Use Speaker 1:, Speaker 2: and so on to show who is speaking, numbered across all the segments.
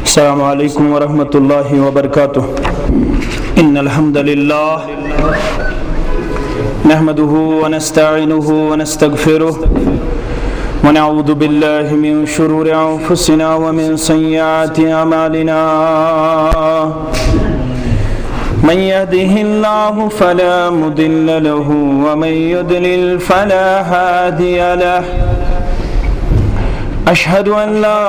Speaker 1: السلام علیکم ورحمۃ اللہ وبرکاتہ۔ ان الحمد للہ نحمده ونستعینه ونستغفره ونعوذ باللہ من شرور انفسنا ومن سیئات اعمالنا، من يهده الله فلا مضل له ومن يضلل فلا هادي له، أشهد أن لا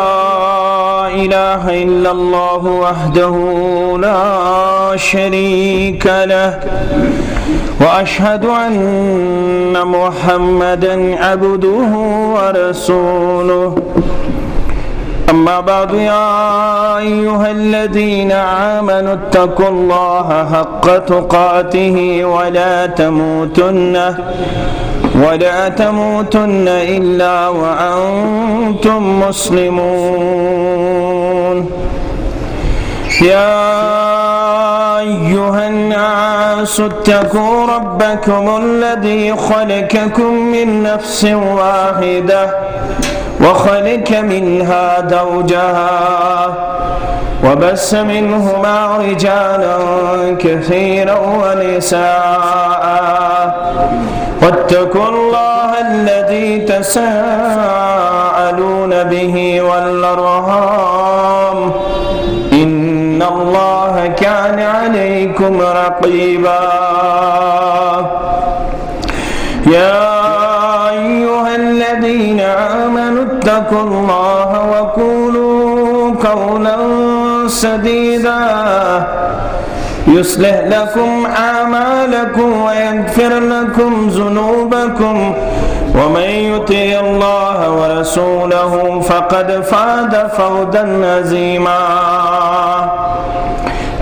Speaker 1: إله إلا الله وحده لا شريك له، وأشهد أن محمدا عبده ورسوله، أما بعد يا أيها الذين آمنوا اتقوا الله حق تقاته ولا تموتن إلا وأنتم مسلمون، يا أيها الناس اتقوا ربكم الذي خلقكم من نفس واحدة وخلق منها زوجها وبث منهما رجالا كثيرا ونساء، واتقوا الله الذي تساءلون به والأرحام، إن الله كان عليكم رقيبا، يا أيها الذين آمنوا اتقوا الله وقولوا قولا سديدا يصلح لكم أعمالكم ويغفر لكم ذنوبكم، ومن يطع الله ورسوله فقد فاز فوزا عظيما،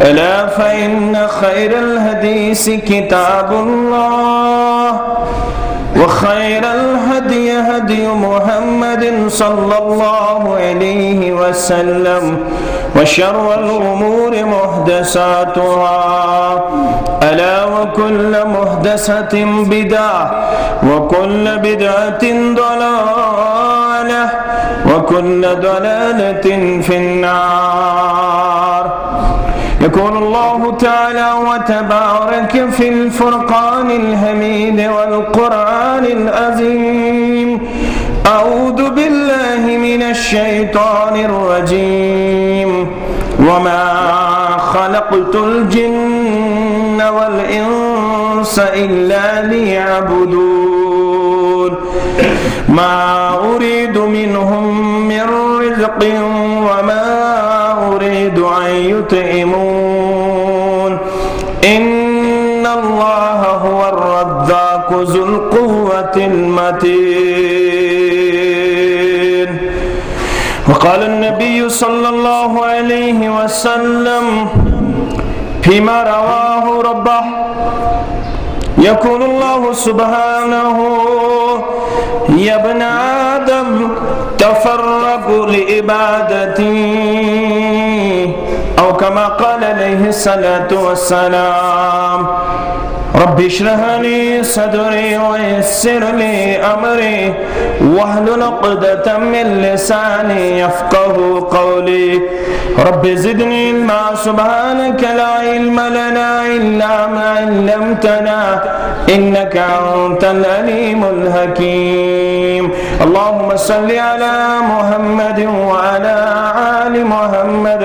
Speaker 1: ألا فإن خير الحديث كتاب الله، وخير الهدي هدي محمد صلى الله عليه وسلم، وشر الأمور محدثاتها، ألا وكل محدثة بدعة، وكل بدعة ضلالة، وكل ضلالة في النار. يقول الله تعالى وتبارك في الفرقان الحميد والقرآن العظيم: أعوذ بالله من الشيطان الرجيم، وما خلقت الجن والإنس إلا ليعبدون، ما أريد منهم من رزق وما أريد أن يطعمون، إن الله هو الرزاق ذو القوة المتين. وقال النبي صلى الله عليه وسلم فيما رواه ربه: يقول الله سبحانه: يا ابن آدم تفرغ لعبادتي، أو كما قال عليه الصلاة والسلام: رب اشرح لي صدري ويسر لي أمري واحلل عقدة من لساني يفقه قولي، رب زدني علما، سبحانك لا علم لنا إلا ما علمتنا إنك أنت العليم الحكيم. اللهم صل على محمد وعلى آل محمد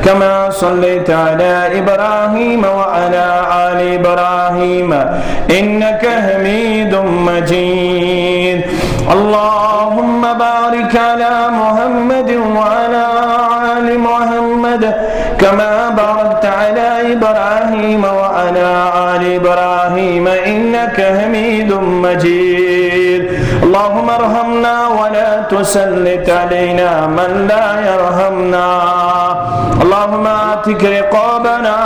Speaker 1: كما صليت على إبراهيم وعلى آل إبراهيم إنك حميد مجيد. اللهم بارك على محمد وعلى آل محمد كما باركت على إبراهيم وعلى آل إبراهيم إنك حميد مجيد. اللهم ارحمنا ولا تسلط علينا من لا يرحمنا. اللهم اعتق رقابنا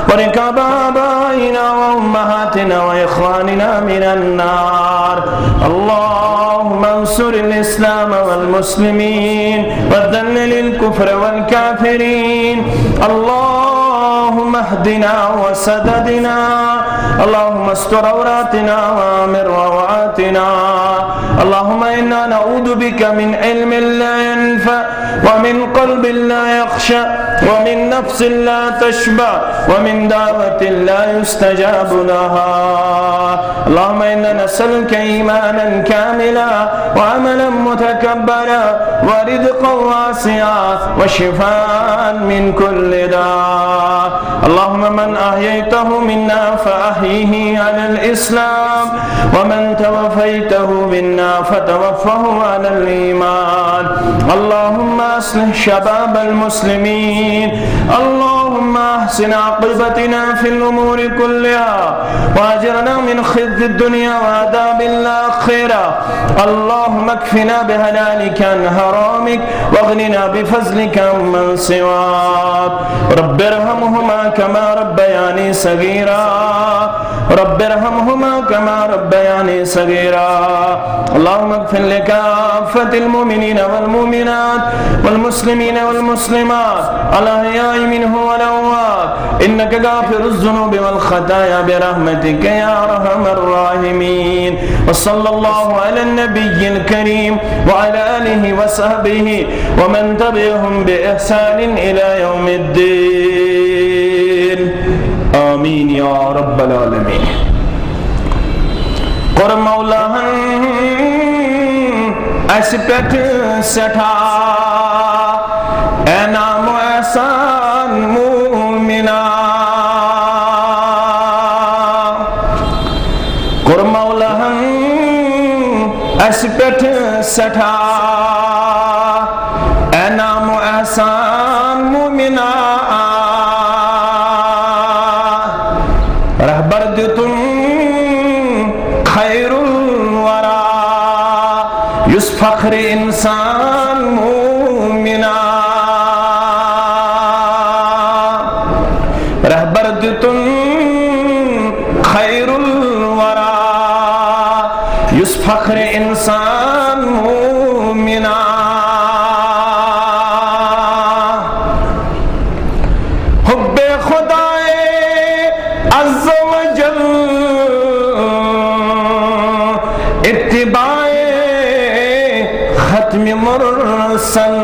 Speaker 1: ورقاب آبائنا وأمهاتنا وإخواننا من النار. اللهم انصر الإسلام والمسلمين وذلل الكفر والكافرين. اللهم اهدنا وسددنا، اللهم استر عوراتنا وآمن روعاتنا. اللهم إنا نعوذ بك من علم لا ينفع ومن قلب لا يخشى ومن نفس لا تشبع ومن دعوة لا يستجاب لها. اللهم إنا نسألك إيمانا كاملا وعملا متكبلا ورزقا واسعا وشفاء من كل داء. اللهم من أحييته منا فأحيه على الإسلام ومن توفيته منا فتوفه على الإيمان. اللهم أصلح شباب المسلمين. اللهم أحسن عاقبتنا في الأمور كلها وأجرنا من خزي الدنيا وعذاب الآخرة. اللهم اكفنا بحلالك عن حرامك واغننا بفضلك عمن سواك. رب ارحمهما كما ربياني صغيرا. رب ارحمهما كما ربياني صغيرا. اللهم اغفر لكافة المؤمنين والمؤمنات والمسلمين والمسلمات الأحياء منهم والأموات إنك غافر الذنوب والخطايا برحمتك يا أرحم الراحمين. وصلى الله على النبي الكريم وعلى آله وصحبه ومن تبعهم بإحسان إلى يوم الدين. آمين يا رب العالمين. قر مولاہن اس پٹ سٹھا اے نام و احسان مومنا. قر مولاہن اس پٹ سٹھا اے نام و احسان مومنا. رہبر دیتن خیر الورا یس فخر انسان مومنا. رہبر دیتن خیر الورا یس فخر انسان مومنا. حب خدائے عز و جل اتباع ختم مرسل.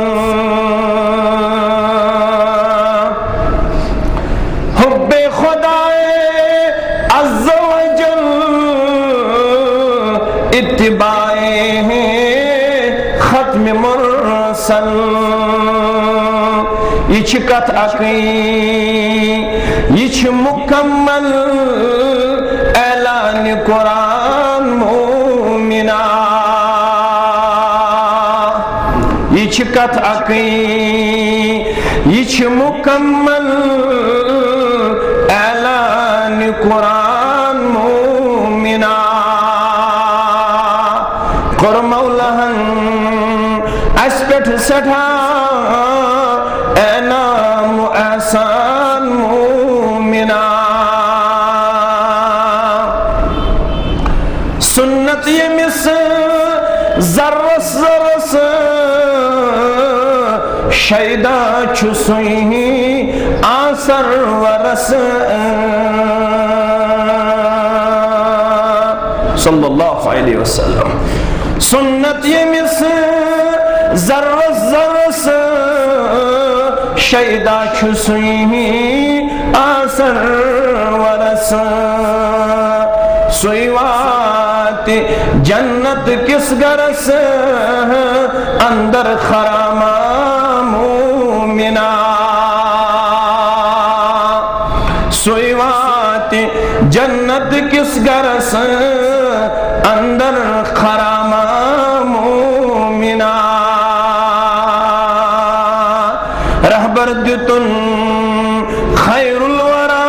Speaker 1: حب خدائے عز و جل اتباع ختم مرسل. یہ چھ کت اکی یہ چھ مکمل اعلان قرآن مومنا. یہ چھ کت اکی یہ چھ مکمل اعلان قرآن مومنا. قر مولاہن اس پٹ سٹھا اے نام و احسان مومنا. سنت یمس ذرس ذرس شیدا چھسوئی آثر ورس. صلی اللہ علیہ وسلم. سنت یمس ذرس ذرس شیدا چھسوئی آثر ورس. سویوات جنت کس گرس اندر خرامہ مومنا. سویوات جنت کس گرس اندر خرامہ مومنا. رہبر دیتن خیر الورا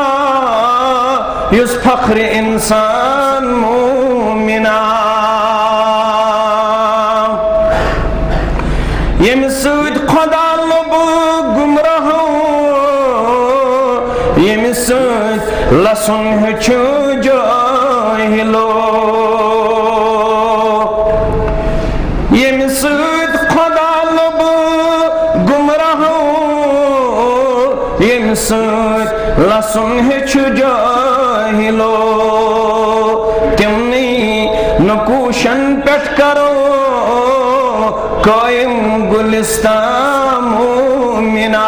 Speaker 1: یس فخر انسان مومنا. یم سود خدا لب گمراہ یم سود لسن ہچو جاہلو. یم سود خدا لب گمراہ یم سود لسن ہچو جاہلو. تمنی نکوشن پٹ کرو قائم گلستان مومنا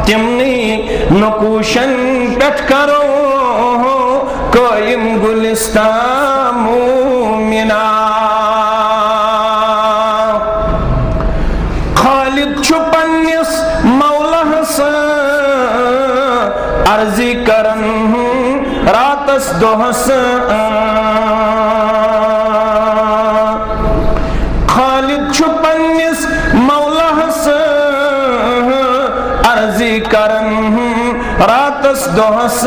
Speaker 1: تمنی نقوشن پٹھ کرو قائم گلستان مومنا خالد چھُ پننِس مولہس عرضی کرن راتس دۄہس خالد چھُ پننِس مولہس عرضی کرن راتس دۄہس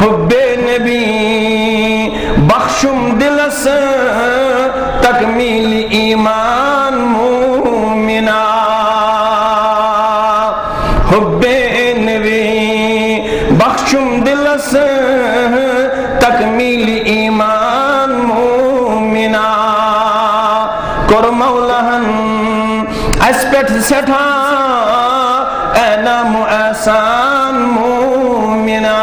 Speaker 1: حب نبی بخشم دلس تکمیل ایمان مومنا حب نبی بخشم دلس تکمیل ایمان مومنا کور مولہن اس پٹھ سٹھا انعام احسان مومنا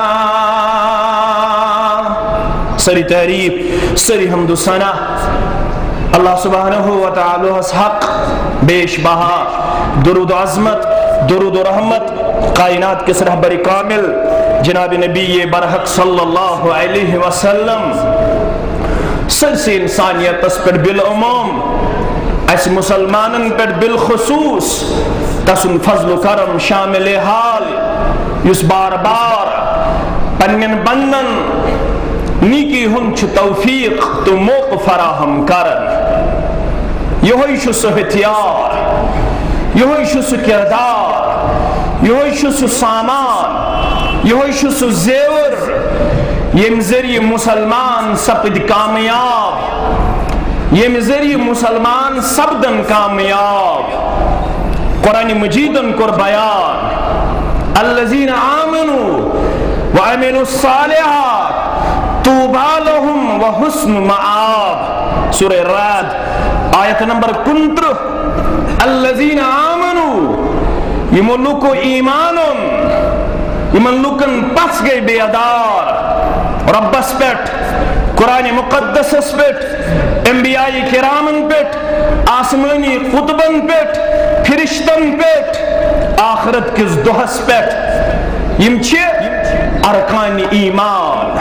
Speaker 1: سری تعریف سری حمد و ثنا اللہ سبحانہ و تعالی حق بیش بہا درود و عظمت درود و رحمت کائنات کے رہبر کامل جناب نبی برحق صلی اللہ علیہ وسلم سلسی انسانیت اس پر بالعموم اس مسلمانن پر بالخصوص تسن فضل و کرم شامل حال یس بار بار پنن بندن نیکی ہن چھ توفیق تو موقع فراہم کرن یہوئی شو سو ہتھیار یہوئی شو سو کردار یہوئی شو سو سامان یہوئی شو سو زیور یم ذریعہ مسلمان سپد کامیاب یم ذریعہ مسلمان سپدن کامیاب قرآن مجیدن کر بیان الذین آمنوا وعملوا الصالحات طوبى لهم وحسن مآب سورہ رعد آیت نمبر 15 الذین آمنوا یمن لوکو ایمانن یمن لوکن پس گئی بیدار ربس پیٹ قرآن مقدس پیٹ انبیاء کرامن پیٹ آسمانی قطبن پیٹ فرشتن پیٹ آخرت کس دہس پیٹ یم چھ ارکان ایمان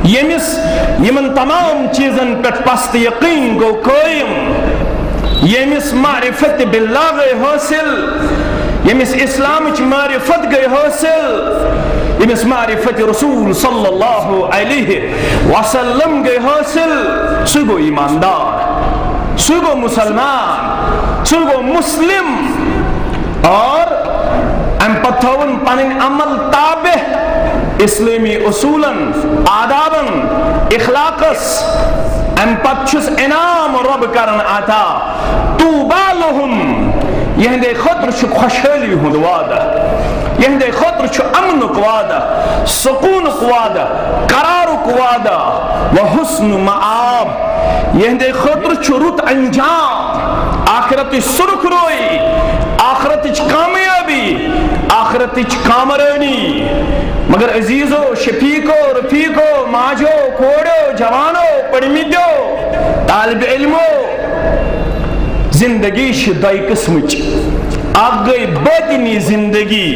Speaker 1: یمن تمام چیزن پیٹ پست یقین گو قائم یمس معرفت باللہ گئی حاصل یمس اسلام چ معرفت گئی حاصل یمس معرفت رسول صلی اللہ علیہ وسلم گئی حاصل سو گو ایماندار سو گو مسلمان سو گو مسلم اور ام پتھون پنن عمل تابع اسلامی اصولن آدابن اخلاقس ام پتچس انعام رب کرن عطا طوبى لهم یہندے خطر چھ خوشحالی ہند وعدہ یہندے خطر چھ امن وعدہ سکون وعدہ قرار وعدہ وحسن مآب یہندے خطر چھ رت انجام آخرت سرخ روئی آخرت کامیابی آخرت کامرانی مگر عزیزو شفیقو رفیقو ماجو کوڑو جوانو پڑھمیدو طالب علمو زندگی شدائی قسمچ آگ گئی باطنی زندگی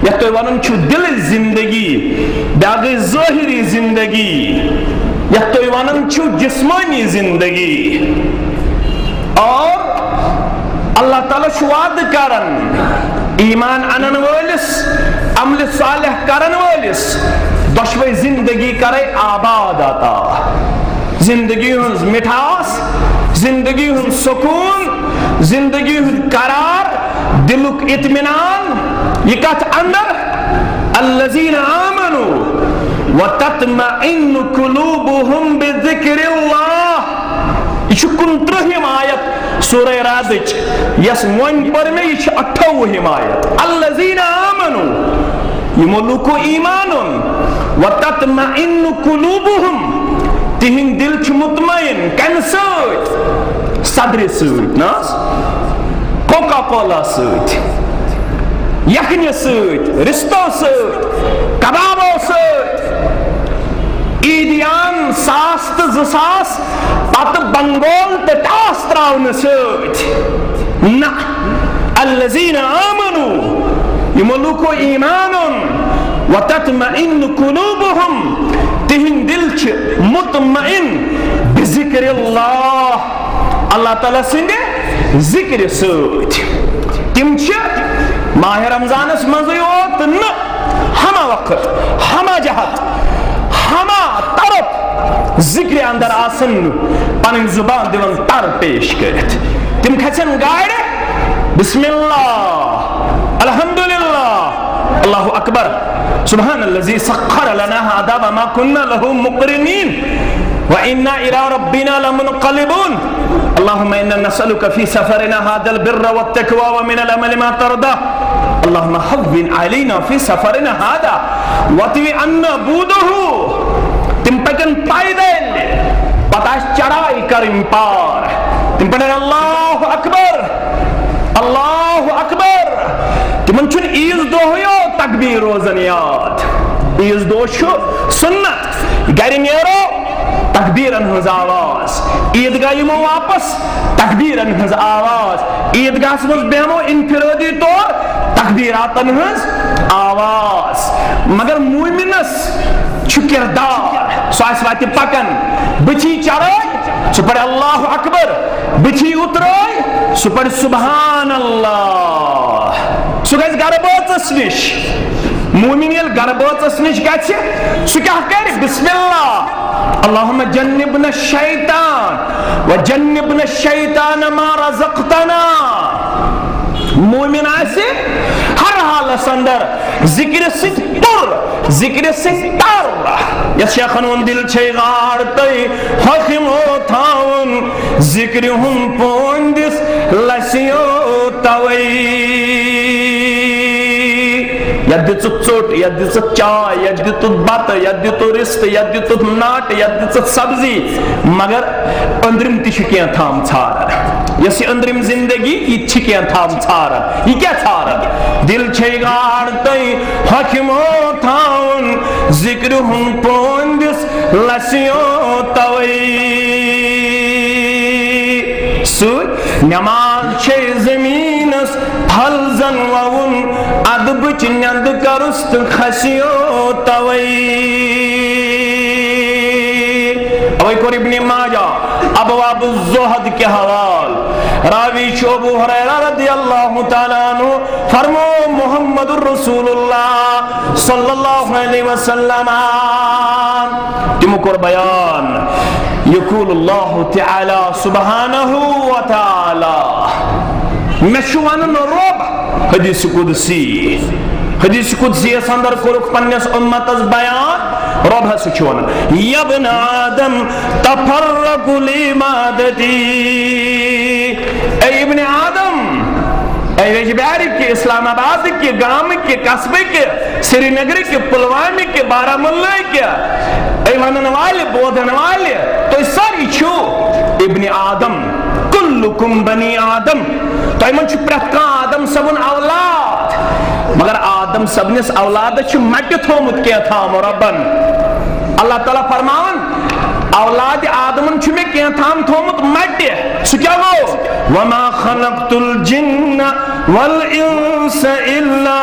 Speaker 1: یا تو ونن چھو دل زندگی یا گئی ظاہری زندگی یا تو ونن چھو جسمانی زندگی اور اللہ تعالیٰ شواد کرن ایمان انن والس عمل صالح کرن والس دشوئی زندگی کرے آباد آتا زندگی ہنز مٹھاس زندگی ہنز سکون زندگی ہنز قرار دلک اطمینان یہ کہت اندر الذین آمنوا وتطمئن قلوبهم بذکر اللہ یہ کنترہم آیت سورہ رادج یس ون پر میں یہ 28 آیت الذین آمنوا یہ ملوک ایمانن وتطمئن قلوبهم تہن دل چھ مطمئن کن سوت صدر سوت ناس کوکا کولا سوت یخنی سوت رستو سوت کبابو سوت عیدیان ساس تو زساس پت بنگول تے ٹاس ترا تھاون سۭتۍ نہ الذین آمنوا یِمو لوٗکو ایٖمان اوٚن وتطمئن قلوبهم تِہنٛدۍ دِل چھِ مطمئن بذکر اللہ اللہ تعالیٰ سٕنٛدِ ذکرِ سۭتۍ تِم چھِ ماہ رمضانس منٛزٕے یوت نہٕ ہمہ وقت ہمہ جہت ہمہ طرف ذکرِ اندر آسن پنٕنۍ زُبان دِوان تر پیش کٔرِتھ تِم کھژن گاڑِ بسم اللہ الحمدللہ اللہ اکبر سبحان الذی سخر لنا هذا وما كنا له مقرنين وإنا إلى ربنا لمنقلبون اللهم إنا نسألك في سفرنا هذا البر والتقوى ومن الأمل ما ترضى اللهم هون علينا في سفرنا هذا واطوي عنا بوده تم پکن پائدل پتہ چڑھائی کریں پار تم پڑھیں اللہ اکبر اللہ اکبر تمن چھن عیز دۄہ تکبیر روزن یاد عیز دۄہ چھُ سنت گرِ نیرو تکبیرن ہنز آواز عیدگاہ یمو واپس تکبیرن ہنز آواز عیدگاہس منٛز بیہمو انفرادی طور تکبیراتن ہنز آواز مگر مومنس چھُ کردار سُہ آسہِ وتہِ پکان بٕتھی چڑٲے سُہ پرِ اللہ اکبر بٕتھی اترٲے سُہ پرِ سبحان اللہ سُہ گژھِ گرٕ بٲژس نِش مومن ییٚلہِ گرٕ بٲژس نِش گژھِ سُہ کیٛاہ کرِ بسم اللہ اللهم جنبنا الشیطان وجنبنا الشیطان ما رزقتنا مومن آسہِ ہر حالس اندر ذکر سۭتۍ پُر ذکر سۭتۍ تر یس شیخن ووٚن دل چھے غار تہٕ حٲکِمو تھاوُن ذکرِ ہُنٛد پوندِس لسیو توے یتھ دِژٕتھ ژوٚٹ یتھ دِژٕتھ چاے یتھ دِتُتھ بتہٕ یتھ دِتُتھ رِستہٕ یتھ دِتُتھ ناٹہٕ یتھ دِژٕتھ سبزی مگر أنٛدرِم تہِ چھُ کینٛہہ تھام ژھاران یۄس یہِ أنٛدرِم زندگی یہِ تہِ چھِ کینٛہہ تھام ژھاران یہِ کیٛاہ ژھاران دل چھے گاڑ تہٕ حٲکِمو تھاوُن ذکرِ ہُنٛد پوندِس لسیو توے سۭتۍ نٮ۪ماز چھے زٔمیٖنس پھل زن ووُن ادبٕچ نیٚنٛدٕ کرُس تہٕ کھسیو توے اوے کوٚر ابن ماجہ ابواب الزہد کے حوال راوی چھُ ابو ہریرہ رضی اللہ تعالیٰ عنہ فرمو محمد الرسول اللہ صلی اللہ علیہ وسلم تِمو کوٚر بیان یقول اللہ تعالیٰ سبحانہ وتعالیٰ میں چھُ ونان رۄب حدیث قدسی یس اندر کوٚرُکھ پننس امتس بیان رۄب ہسا چھُ ونان یا ابن آدم تفرق لعبادتی اے ابن آدم اے ویجبیار کے اسلام آباد کے گام کے قصبے کے سری نگر کے پلوامہ کے بارہمولہ کے اے ونن والے بودھن والے تو ساری چھو ابن آدم کلکم بنی آدم تو ایمن چھو پرت کان آدم سبن اولاد مگر آدم سبنس اولاد چھو مٹی تھومت کیا تھا مربن اللہ تعالیٰ فرمان اولاد آدمن چھو میں کیا تھام تھومت مٹی سو کیا گو وما خلقت الجن والانس الا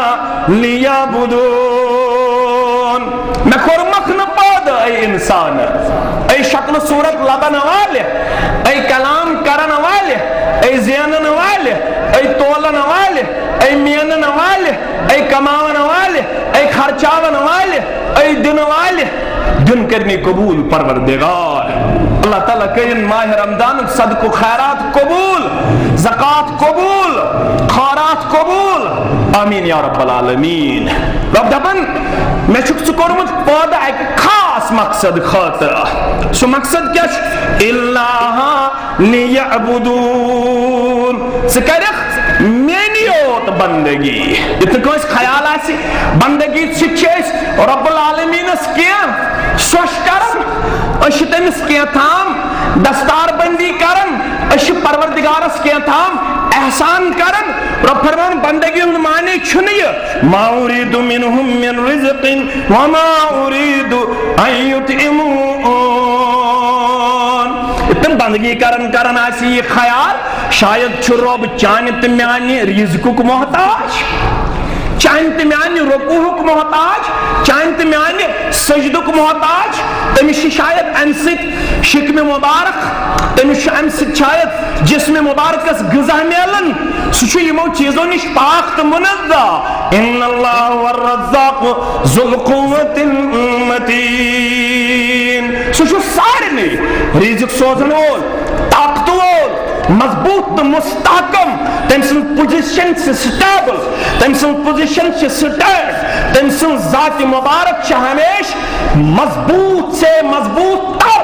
Speaker 1: لیعبدون میں کور مخن پاد اے انسان اے شکل صورت لبن والے اے کلام کرن والے اے زینن والے اے تولن والے اے مینن والے اے کماون والے اے خرچاون والے اے دن والے دن کرنے قبول پروردگار اللہ تعالیٰ کرن ماہ رمضان صدق و خیرات قبول زکات قبول خیرات قبول آمین یا رب العالمین رب دپن میں چھُکھ ژٕ کوٚرمُت پٲدٕ اکہِ خاص مقصد خٲطرٕ سُہ مقصد کیٛاہ چھُ اللہ لیعبدون ژٕ کَرکھ میٛٲنی یوت بندگی یُتھ نہٕ کٲنٛسہِ خیال آسہِ بندگی سۭتۍ چھِ أسۍ رب العالمیٖنس کینٛہہ سۄش کران أسۍ چھِ تٔمِس کینٛہہ تام دستار بندی کران أسۍ چھِ پروردگارس کینٛہہ تام احسان کران رب فرمان بندگی ہُنٛد معنی چھُنہٕ یہِ ما اُریٖدُ مِنہُم مِن رِزق وما اُریٖدُ ان یُطعمون تم بندگی کرن آسی یہ خیال شاید چھ رب چانہ تہ میانہ رزقک محتاج، چانہ تہ میانہ رکوعک محتاج، چانہ تہ میانہ سجدک محتاج. تمس شاید ام سۭتۍ شکم مبارک، تمس ام سۭتۍ شاید جسم مبارکس غذا میلن، سہ یمو چیزو نش پاک تو منزہ. ان اللہ هو الرزاق ذو القوة المتین، سہ سارے رزق سوزن وول، طاقت وول، مضبوط تو مستحکم. تم سن پوزیشن سے سٹیبل، تم سن پوزیشن سے سٹیٹ، تم سن ذات مبارک ہمیش مضبوط سے مضبوط تر،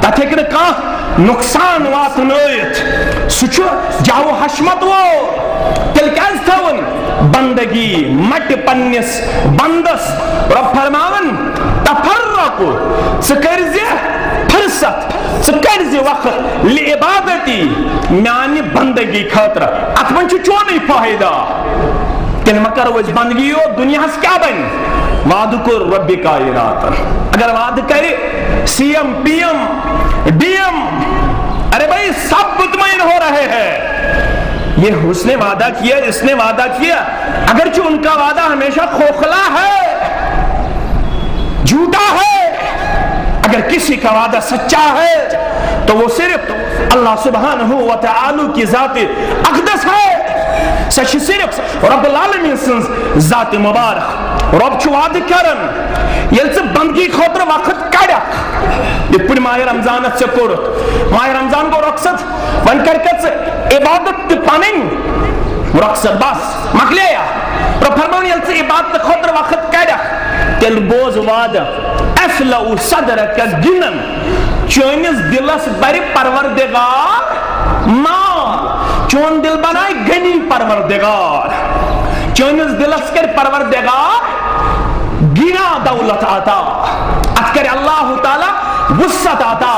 Speaker 1: تت ہیکہ کانٛہہ نقصان واتنٲیِتھ. سہ جاو حشمت وول. تیل کیاز تھاون بندگی مٹ پنس بندس. رب فرماون تفرقو، ژٕ کٔرزِ فرصت، ژٕ کٔرزِ وقت لعبادتی، میانہ بندگی خاطر. ات من چھ چونے فائدہ. تیل ما کرو أسۍ بندگی یوت، دنیاہس کیا بن؟ وعدہ کوٚر رب کائناتن. اگر وعدہ کرے C M P M D M, ارے بھائی سب مطمئن ہو رہے ہیں. یہ اس نے وعدہ کیا، اس نے وعدہ کیا، اگرچہ ان کا وعدہ ہمیشہ کھوکھلا ہے، جھوٹا ہے. اگر کسی کا وعدہ سچا ہے تو وہ صرف اللہ سبحانہ و تعالی کی ذات اقدس ہے، سچ صرف رب العالمین سنز ذات مبارک. رب چھ وعدہ کرن یل ژٕ بندگی خاطر وقت کڑک. یت پہ ماہ رمضان ژے کوٚرُتھ، ماہ رمضان گو رخصت، وۄنۍ کر ژٕ عبادت تہ پنٕنۍ رخصت، بس مکلییا. رب فرماون یل ژٕ عبادت خاطر وقت کڑک تیل بوز وعدہ افلؤ صدرک غنن، چونس دلس بر پروردگار مال، چون دل بنائے غنی پروردگار، چونس دلس کر پروردگار گنا دولت عطا، ات کر اللہ تعالی وسعت عطا،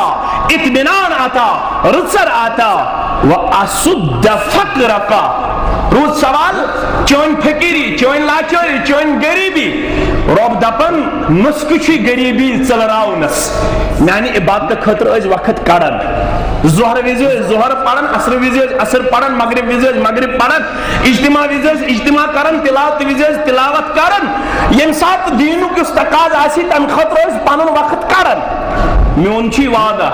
Speaker 1: اطمینان عطا، رزق عطا. واسد فقرک، روز سوال چون فقیری، چون لاچاری، چون غریبی. رب دپن نسخہ چھ غریبی ژلراونس. میانہ عبادت خاطر ٲسۍ وقت کڑان. ظہر وز ظہر پڑان، عصر وز عصر پڑان، مغرب وز مغرب پڑان، اجتماع وز اجتماع کران، تلاوت وز تلاوت کران. یم سات دینک اس تقاض آسی تم خاطر ٲسۍ پنن وقت کڑان. میون چھ وعدہ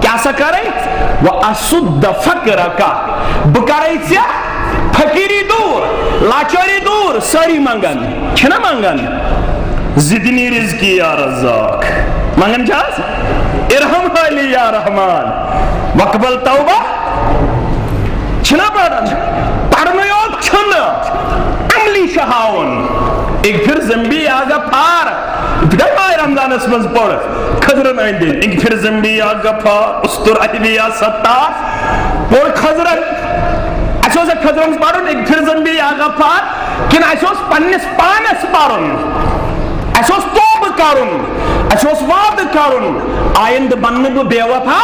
Speaker 1: کیا سا کرے؟ واسد فقرک، بہ کرے ژےٚ فقیری دور، لاچاری دور. ساری منگن چھنا منگن زدنی رزقی یا رزاق، منگن چھاس ارحم حالی یا رحمان، وقبل توبہ چھنا پڑھن. پڑھنے یوت چھنا عملی شہاون. اغفر ذنبی یا غفار، ابتدائی ماہ رمضان اس منز پڑھ خضرن آئندین. اغفر ذنبی یا غفار، استر عیبی یا ستار. پڑھ خضرن. اسو سے خضرن پڑھن اغفر ذنبی یا غفار، کن اسو پنس پانس پڑھن، اسو توبہ کرن، اسو وعدہ کرن. آئند بنن بہ بے وفا،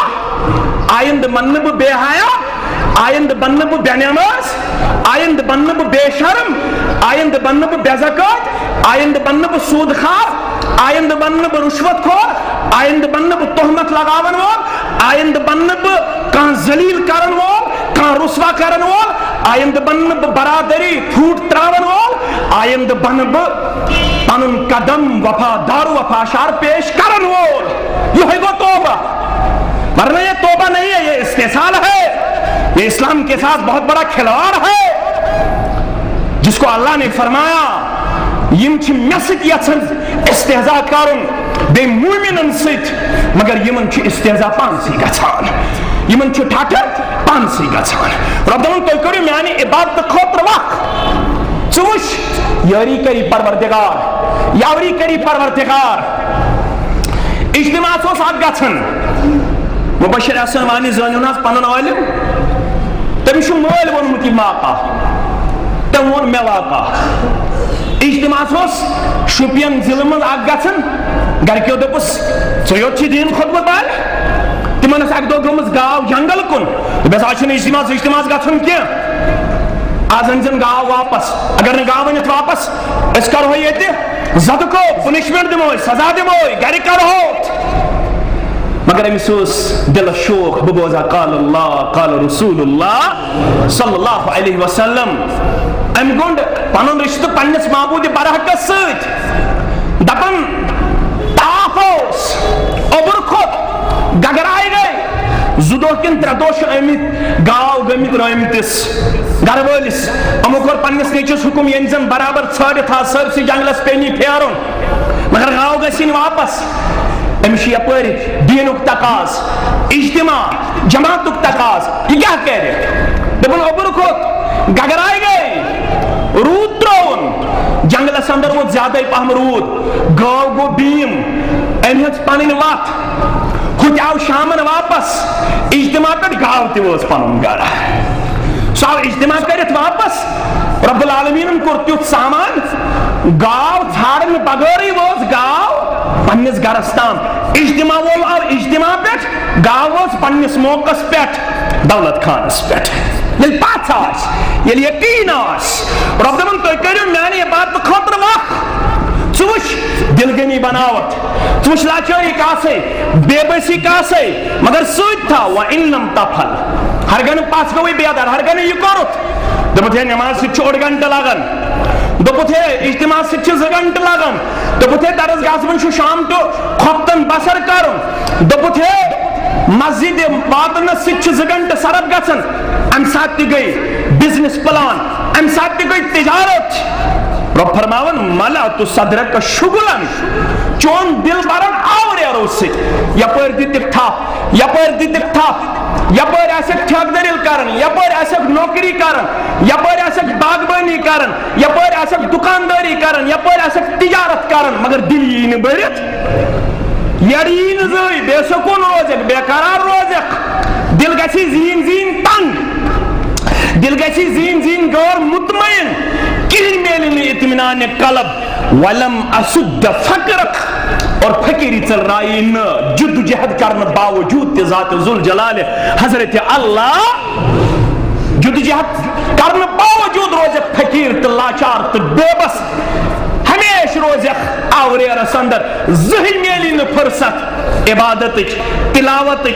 Speaker 1: آئند بنن بہ بے حیا، آئند بنن بہ بے نماز، آئند بنن بہ بے شرم، آئند بنن بہ بے زکات، آئند بنن بہ سود خار، آئند بنن بہ رشوت خور، آئند بنن بہ تہمت لگاون وول، آئند بنن بہ کان ذلیل کرن وول، کان رسوا کرن وول، آئند بنن بہ برادری پھوٹ تراون وول، آئند بن بہ پنن قدم وفادار وفاشار پیش کرن وول. یہ گو توبہ. ورنہ یہ توبہ نہیں ہے، یہ استحصال ہے. یہ اسلام کے ساتھ بہت بڑا کھلواڑ ہے، جس کو اللہ نے فرمایا یم چھ مے سۭتۍ یژھان استہزاء کرن بے مومنن سۭتۍ، مگر یمن چھ استہزاء پانسٕے گژھان، یمن چھ ٹھٹھر پانسٕے گژھان. رب دپان تُہۍ کٔرِو میانہِ عبادت خٲطرٕ وقت. ژٕ وٕچھ یٲری کری پروردگار، یاوری کری پروردگار. اجتماع اوس اکھ گژھان، مبشر احسن وانی زٲنِوُن حظ پنُن عٲلِم، تٔمِس چھُ مٲلۍ ووٚنمُت یہِ واقعہ، تٔمۍ ووٚن مےٚ واقعہ. اجتماع اوس شُپین ضلعہٕ منٛز اکھ گژھان، گرِکیو دوٚپُس ژٕ یوت چھِ دیٖن خۄطبہٕ پران. تِمن ٲس اکہِ دۄہ گٔمٕژ گاو جنگل کُن، دوٚپُس آز چھُنہٕ اجتماع گژھُن کینٛہہ، آز أنۍ زن گاو واپس. اگر نہٕ گاو أنِتھ واپس أسۍ کرہو ییٚتہِ زدکو، پنشمنٹ دِمو، سزا دِمو، گرِ کرہو. مگر أمس دل شوق ببوزا قال الله قال رسول الله صلى الله عليه وسلم أم گوند پنن رشتہ پنس معبود برحقس سۭتۍ دپن تاپھ اوس اوبر کھوت گگراے گئے زٕ دۄہ کِنہٕ 3 دۄہ چھِ آمٕتۍ گاو گٔمٕتۍ رٲمتِس گرٕ وٲلِس یِمو کوٚر پننِس نیٚچوِس حُکُم ییٚلہِ زن برابر ژھٲرِتھ آو سٲرسٕے جنگلس پیٚنی پھیرُن مگر گاو گژھِنۍ واپس أمِس چھُ یپٲرۍ دیٖنُک تقاض اجتماع جماعتُک تقاض یہِ کیٛاہ کرِ دوٚپُن اوبُر کھوٚت گگراے گٔے روٗد ترٛووُن جنگلس اندر ووت زیادے پہم روٗد گٲو گوٚو بیٖم أمۍ ہیٚژ پنٕنۍ وتھ ہُتہِ آو شامن واپس اجتماع پٮ۪ٹھ گاو تہِ وٲژ پنُن گرٕ سُہ آو اجتماع کٔرِتھ واپس رب العالمیٖنن کوٚر تیُتھ سامان گاو ژھانڈنہٕ بغٲرٕے وٲژ گاو پننِس گرس تام اجتماع وول آو اجتماع پٮ۪ٹھ گاو وٲژ پننِس موقعس پٮ۪ٹھ دولت خانس پٮ۪ٹھ ییٚلہِ پژھ آسہِ ییٚلہِ یقیٖن آسہِ رۄب دپان تُہۍ کٔرِو میانہِ عبادتہٕ خٲطرٕ وقت ژٕ وٕچھ دلگنی بناوت ژٕ وٕچھ لاچٲری کاسے بے بسی کاسے مگر سۭتۍ تھاو وَإِن لَمْ تَفْعَلْ ہرگاہ پژھ گوٚوٕے بے در ہرگاہ یہِ کوٚرُتھ دوٚپُتھ ہے نٮ۪ماز سۭتۍ چھُ 1 گنٹہٕ لگان دوٚپُتھ ہے اجتماع سۭتۍ چھِ 2 گنٹہٕ لگان دوٚپُتھ ہے درسگاہس منٛز چھُ شام ٹُہ خۄفتن بسر کرُن دوٚپُتھ ہے مسجد واتنس سۭتۍ چھِ 2 گنٹہٕ صرف گژھان امہِ ساتہٕ تہِ گٔے بزنس پلان امہِ ساتہٕ تہِ گٔے تجارت رب فرماون ملأت صدرک شغلن چون دل برن آوریرو سۭتۍ یپٲرۍ دِتِکھ تھپھ یپٲرۍ دِتِکھ تھپھ یپٲرۍ آسٮ۪کھ ٹھیکدٔری کران یپٲرۍ آسٮ۪کھ نوکری کران یپٲرۍ آسٮ۪کھ باغبٲنی کران یپٲرۍ آسٮ۪کھ دُکاندٲری کران یپٲرۍ آسٮ۪کھ تجارت کران مگر دل یی نہٕ بٔرِتھ یڑِ یی نہٕ زٕے بے سکوٗن روزکھ بے قرار روزکھ دل گژھی زیٖن زیٖن تنگ دل گژھی زیٖن زیٖن غٲر مطمئن کہیں میلے نہ اطمینان قلب ولم اسد فقرک اور فقیری چل رہی نہ جد جہد کرنے باوجود تے ذات ذوالجلال حضرت اللہ جد جہد کرنے باوجود روزک فقیر تو لاچار تو بے بس ہمیشہ روزک آوریرس اندر زہن میلی نہ فرصت عبادت تلاوت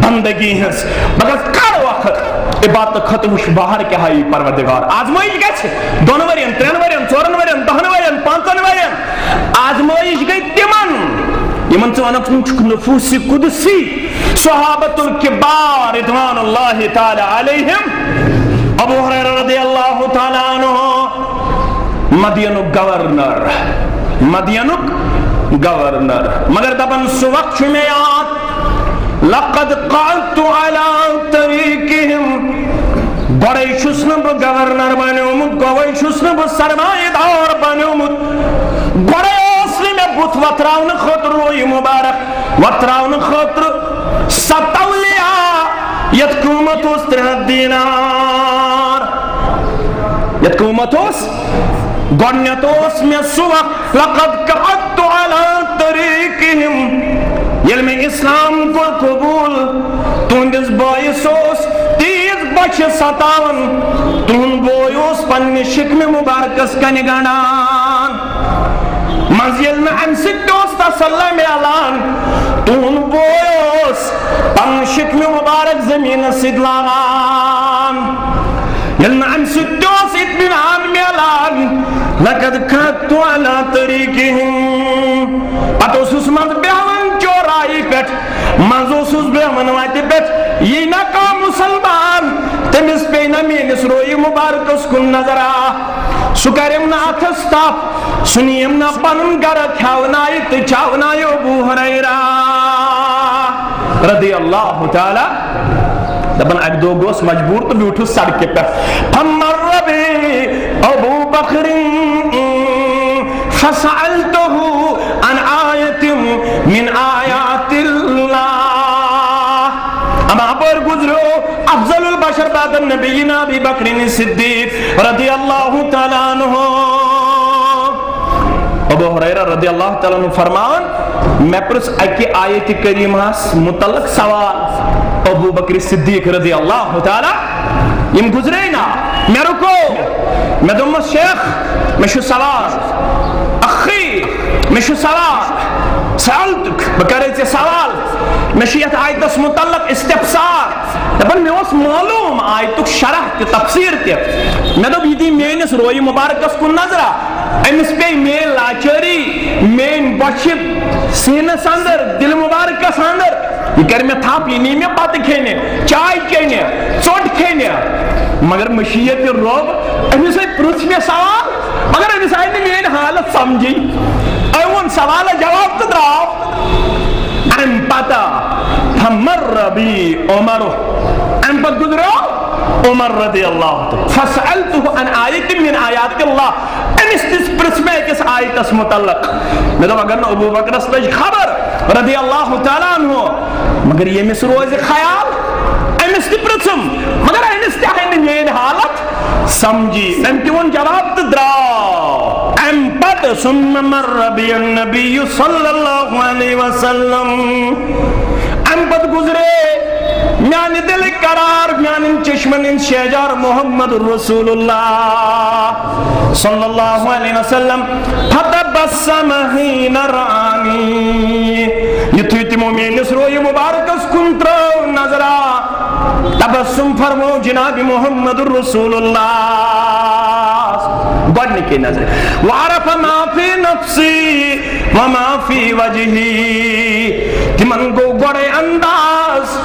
Speaker 1: بندگی ہنس مگر کر وقت عبادت ختم وش باہر کیا ہے پروردگار آزمائش گژھِ 2 ؤرین 3 ؤرین 4 ؤرین 10 ؤرین 5 ؤرین آزمائش گئی تمن یمن ژٕ ونکھ تِم چھُکھ نفوس قدسی صحابۃ الکبار رضوان اللہ تعالی علیہم ابو ہریرہ رضی اللہ تعالی عنہ مدینک گورنر مگر دپن سُہ وقت چھُ مےٚ یاد لقد قعدت على طريقهم گۄڈے چھُس نہٕ بہٕ گورنر بنیومُت گۄڈے چھُس نہٕ بہٕ سرمایہ دار بنیومُت گۄڈے اوس نہٕ مےٚ بُتھ وتھراونہٕ خٲطرٕ رویہِ مُبارک وتھراونہٕ خٲطرٕ ستولیا یتھ قۭمت اوس 300 دینار یتھ قۭمت اوس گۄڈنیٚتھ اوس مےٚ سُہ وقت لقد قعدت على طريقهم ییٚلہِ مےٚ اسلام کوٚر قبوٗل تُہنٛدِس بٲیِس اوس تیٖژ بچہِ ستاوان تُہُنٛد بوے اوس پننہِ شِکمہِ مُبارکس کنہِ گنڈان منٛزٕ ییٚلہِ نہٕ امہِ سۭتۍ تہِ اوس تسلی میلان تُہُنٛد بوے اوس پنُن شِکمہِ مُبارک زٔمیٖنس سۭتۍ لاگان ییٚلہِ نہٕ امہِ سۭتۍ تہِ اوس اطمینان میلان لقد قعدت على طريقهم پتہٕ اوسُس منٛزٕ بیٚہوان چورائی پٮ۪ٹھ منٛزٕ اوسُس بیٚہوان وتہِ پٮ۪ٹھ یی نہ کانٛہہ مُسلمان تٔمِس پیٚیہِ نہ میٲنِس رویہِ مُبارکس کُن نظرا سُہ کریم نہ اتھس تپھ سُہ نِیم نہ پنُن گرٕ کھیاونایہِ تہٕ چاونایہِ ابو ہریرہ رضی اللہ تعالی دپن اکہِ دۄہ گوس مجبوٗر تہٕ بیوٗٹھُس سڑکہِ پٮ۪ٹھ فمر بی ابو بکر فسألته عن آیت من آیات اللہ اما اپر گزرو افضل البشر بعد النبیین ابی بکر صدیق رضی اللہ تعالیٰ عنہ ابو ہریرہ رضی اللہ تعالیٰ عنہ فرمان میں پرس اکی آیت کریمہس متعلق سوال ابو بکر صدیق رضی اللہ تعالیٰ یم گزرے نا میں رکو میں دومس شیخ میں شو سوال اخی مش سوال سألتك بكرت سوال مشيت آية متعلق استفسار دپن مے اوس معلوم آیتک شرح تہ تفسیر تہ مے دپ یہ دی میانس روی مبارکس کن نظرہ امس پہ میل لاچاری مین بچ سینس اندر دل مبارکس اندر یہ کر میں تھاپ یہ نہیں میں بات کھینے چائے چینے ژوٹ کھینے مگر مشیت رب امس پرچھ میں سوال مگر امس آئی نہیں میری حالت سمجھی اون سوال جواب تو دراو ام پتا فمر بی عمر ام پت گزرو عمر رضی اللہ عنہ فسألته عن آیت من آیات اللہ امس تس پرسمے کس آیت اس متعلق میں تو اگر ابو بکر اسلج خبر رضی اللہ تعالیٰ عنہ مگر یہ مس روز خیال امس تی پرسم مگر امس تی آئین مین حالت سمجھی ام تیون جواب دراو ام پت ثم مر بی النبی صلی اللہ علیہ وسلم ام پت گزرے میانی دل قرار میانی چشمن شیجار محمد رسول اللہ صلی اللہ علیہ وسلم فتبسم حین رانی یتھوی تیمو مینس روی مبارکس کنترو نظرہ تبسم فرمو جناب محمد رسول اللہ گوڑنے کی نظر وعرف ما فی نفسی وما فی وجہی تمن گو گوڑے انداز